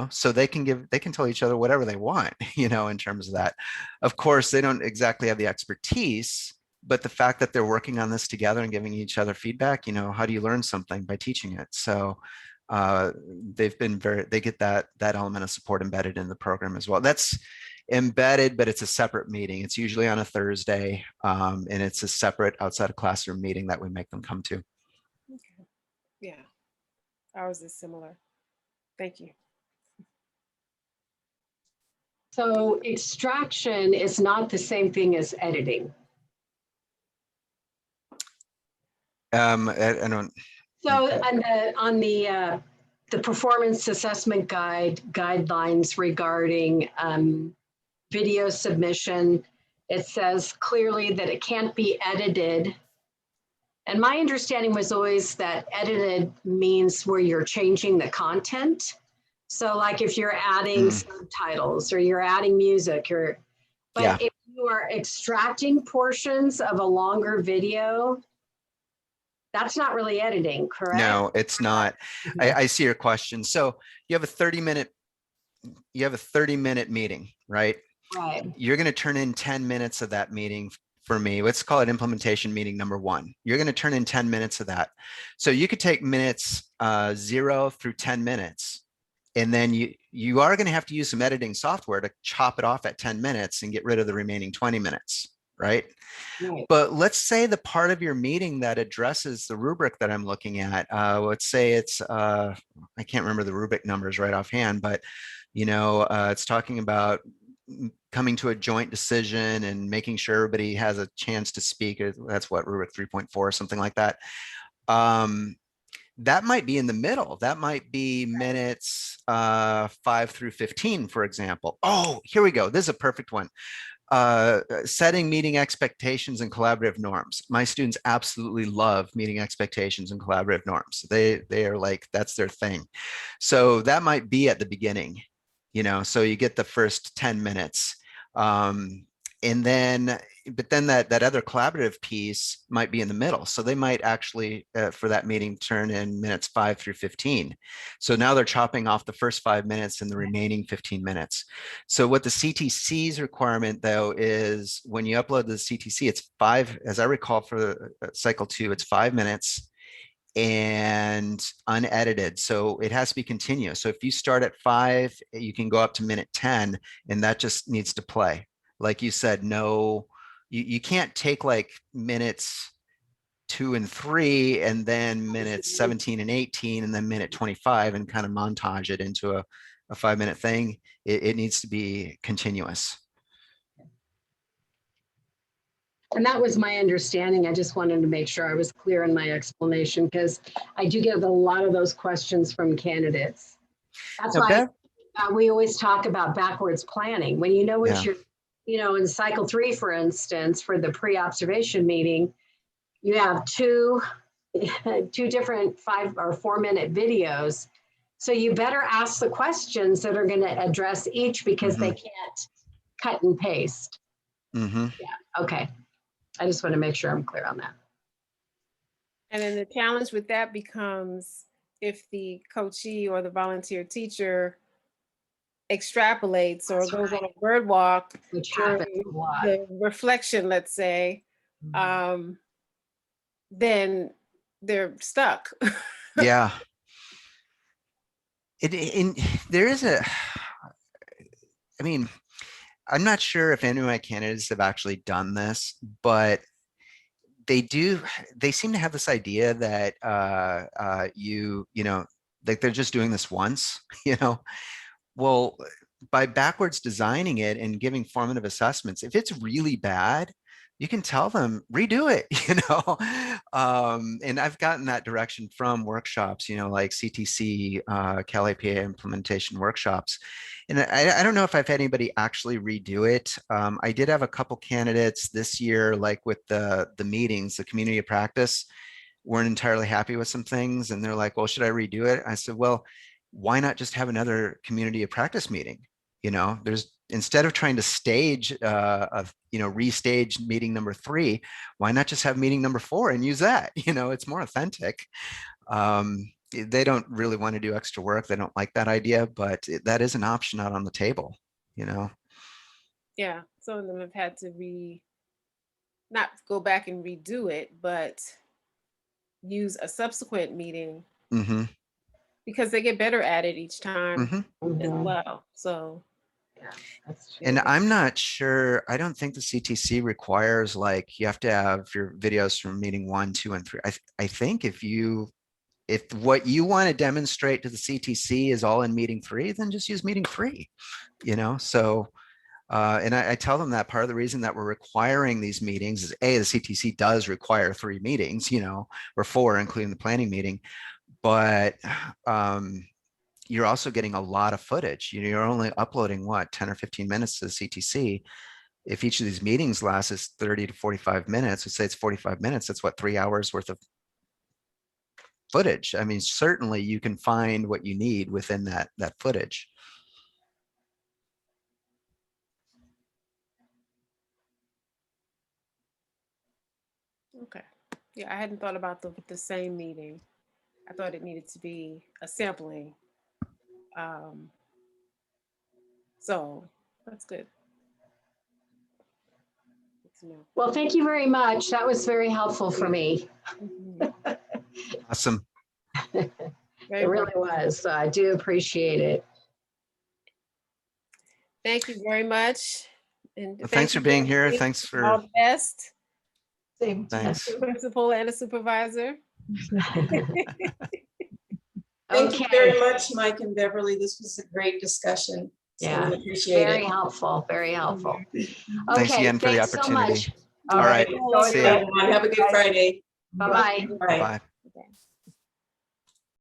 [SPEAKER 3] so they can tell each other whatever they want, in terms of that. Of course, they don't exactly have the expertise, but the fact that they're working on this together and giving each other feedback, how do you learn something? By teaching it. So they get that element of support embedded in the program as well. That's embedded, but it's a separate meeting. It's usually on a Thursday, and it's a separate outside of classroom meeting that we make them come to.
[SPEAKER 6] Okay. Yeah, ours is similar. Thank you.
[SPEAKER 5] So extraction is not the same thing as editing.
[SPEAKER 3] I don't.
[SPEAKER 5] So on the performance assessment guidelines regarding video submission, it says clearly that it can't be edited. And my understanding was always that edited means where you're changing the content. So like if you're adding subtitles or you're adding music, but if you are extracting portions of a longer video, that's not really editing, correct?
[SPEAKER 3] No, it's not. I see your question. So you have a 30-minute meeting, right?
[SPEAKER 5] Right.
[SPEAKER 3] You're going to turn in 10 minutes of that meeting for me. Let's call it implementation meeting number 1. You're going to turn in 10 minutes of that. So you could take minutes 0 through 10 minutes. And then you are going to have to use some editing software to chop it off at 10 minutes and get rid of the remaining 20 minutes, right?
[SPEAKER 5] Right.
[SPEAKER 3] But let's say the part of your meeting that addresses the rubric that I'm looking at, let's say it's, I can't remember the rubric numbers right offhand, but, it's talking about coming to a joint decision and making sure everybody has a chance to speak. That's what, rubric 3.4 or something like that. That might be in the middle. That might be minutes 5 through 15, for example. Oh, here we go. This is a perfect one. Setting meeting expectations and collaborative norms. My students absolutely love meeting expectations and collaborative norms. They are like, that's their thing. So that might be at the beginning, so you get the first 10 minutes. And then, but then that other collaborative piece might be in the middle. So they might actually, for that meeting, turn in minutes 5 through 15. So now they're chopping off the first 5 minutes and the remaining 15 minutes. So what the CTC's requirement, though, is when you upload the CTC, it's 5, as I recall for cycle 2, it's 5 minutes and unedited. So it has to be continuous. So if you start at 5, you can go up to minute 10, and that just needs to play. Like you said, no, you can't take like minutes 2 and 3 and then minutes 17 and 18 and then minute 25 and kind of montage it into a 5-minute thing. It needs to be continuous.
[SPEAKER 5] And that was my understanding. I just wanted to make sure I was clear in my explanation, because I do get a lot of those questions from candidates. That's why we always talk about backwards planning. When you know what you're, in cycle 3, for instance, for the pre-observation meeting, you have two different 5 or 4 minute videos. So you better ask the questions that are going to address each, because they can't cut and paste. Yeah. Okay. I just want to make sure I'm clear on that.
[SPEAKER 6] And then the challenge with that becomes if the coachee or the volunteer teacher extrapolates or goes on a bird walk,
[SPEAKER 5] Which happens a lot.
[SPEAKER 6] the reflection, let's say, then they're stuck.
[SPEAKER 3] Yeah. There is I'm not sure if any of my candidates have actually done this, but they seem to have this idea that like they're just doing this once, well, by backwards designing it and giving formative assessments, if it's really bad, you can tell them, redo it, and I've gotten that direction from workshops, like CTC, CalAPA implementation workshops. And I don't know if I've had anybody actually redo it. I did have a couple candidates this year, like with the meetings, the community of practice, weren't entirely happy with some things. And they're like, well, should I redo it? I said, well, why not just have another community of practice meeting? There's, instead of trying to stage restage meeting number 3, why not just have meeting number 4 and use that? It's more authentic. They don't really want to do extra work. They don't like that idea, but that is an option out on the table,
[SPEAKER 6] Yeah, some of them have had to not go back and redo it, but use a subsequent meeting
[SPEAKER 3] Mm-hmm.
[SPEAKER 6] because they get better at it each time
[SPEAKER 3] Mm-hmm.
[SPEAKER 6] as
[SPEAKER 5] Mhm.
[SPEAKER 6] well. So
[SPEAKER 5] Yeah, that's true.
[SPEAKER 3] And I'm not sure, I don't think the CTC requires like you have to have your videos from meeting 1, 2, and 3. I think if what you want to demonstrate to the CTC is all in meeting 3, then just use meeting 3, So, and I tell them that part of the reason that we're requiring these meetings is the CTC does require 3 meetings, or 4, including the planning meeting, but you're also getting a lot of footage. You're only uploading 10 or 15 minutes to the CTC. If each of these meetings lasts 30 to 45 minutes, let's say it's 45 minutes, that's 3 hours worth of footage. I mean, certainly you can find what you need within that footage.
[SPEAKER 6] okay. Yeah, I hadn't thought about the same meeting. I thought it needed to be a sampling. So that's good. Good to know.
[SPEAKER 5] Well, thank you very much. That was very helpful for me.
[SPEAKER 6] Mhm.
[SPEAKER 3] Awesome.
[SPEAKER 5] It
[SPEAKER 6] Very
[SPEAKER 5] really
[SPEAKER 6] much.
[SPEAKER 5] was. So I do appreciate it.
[SPEAKER 6] Thank you very much. And
[SPEAKER 3] Well, thanks for being here. Thanks
[SPEAKER 6] all
[SPEAKER 3] for,
[SPEAKER 6] the best,
[SPEAKER 4] Same to you.
[SPEAKER 3] thanks.
[SPEAKER 6] principal and a supervisor.
[SPEAKER 2] Thank you
[SPEAKER 5] Okay.
[SPEAKER 2] very much, Mike and Beverly. This was a great discussion. So
[SPEAKER 5] Yeah,
[SPEAKER 2] we appreciate
[SPEAKER 5] very
[SPEAKER 2] it.
[SPEAKER 5] helpful, very helpful.
[SPEAKER 3] Thanks
[SPEAKER 5] Okay,
[SPEAKER 3] again for the
[SPEAKER 5] thanks so
[SPEAKER 3] opportunity.
[SPEAKER 5] much.
[SPEAKER 3] All right.
[SPEAKER 4] Go
[SPEAKER 3] See
[SPEAKER 4] ahead.
[SPEAKER 3] ya.
[SPEAKER 2] Everyone, have a good Friday.
[SPEAKER 5] Bye-bye.
[SPEAKER 2] Bye.
[SPEAKER 3] Bye.
[SPEAKER 6] Okay.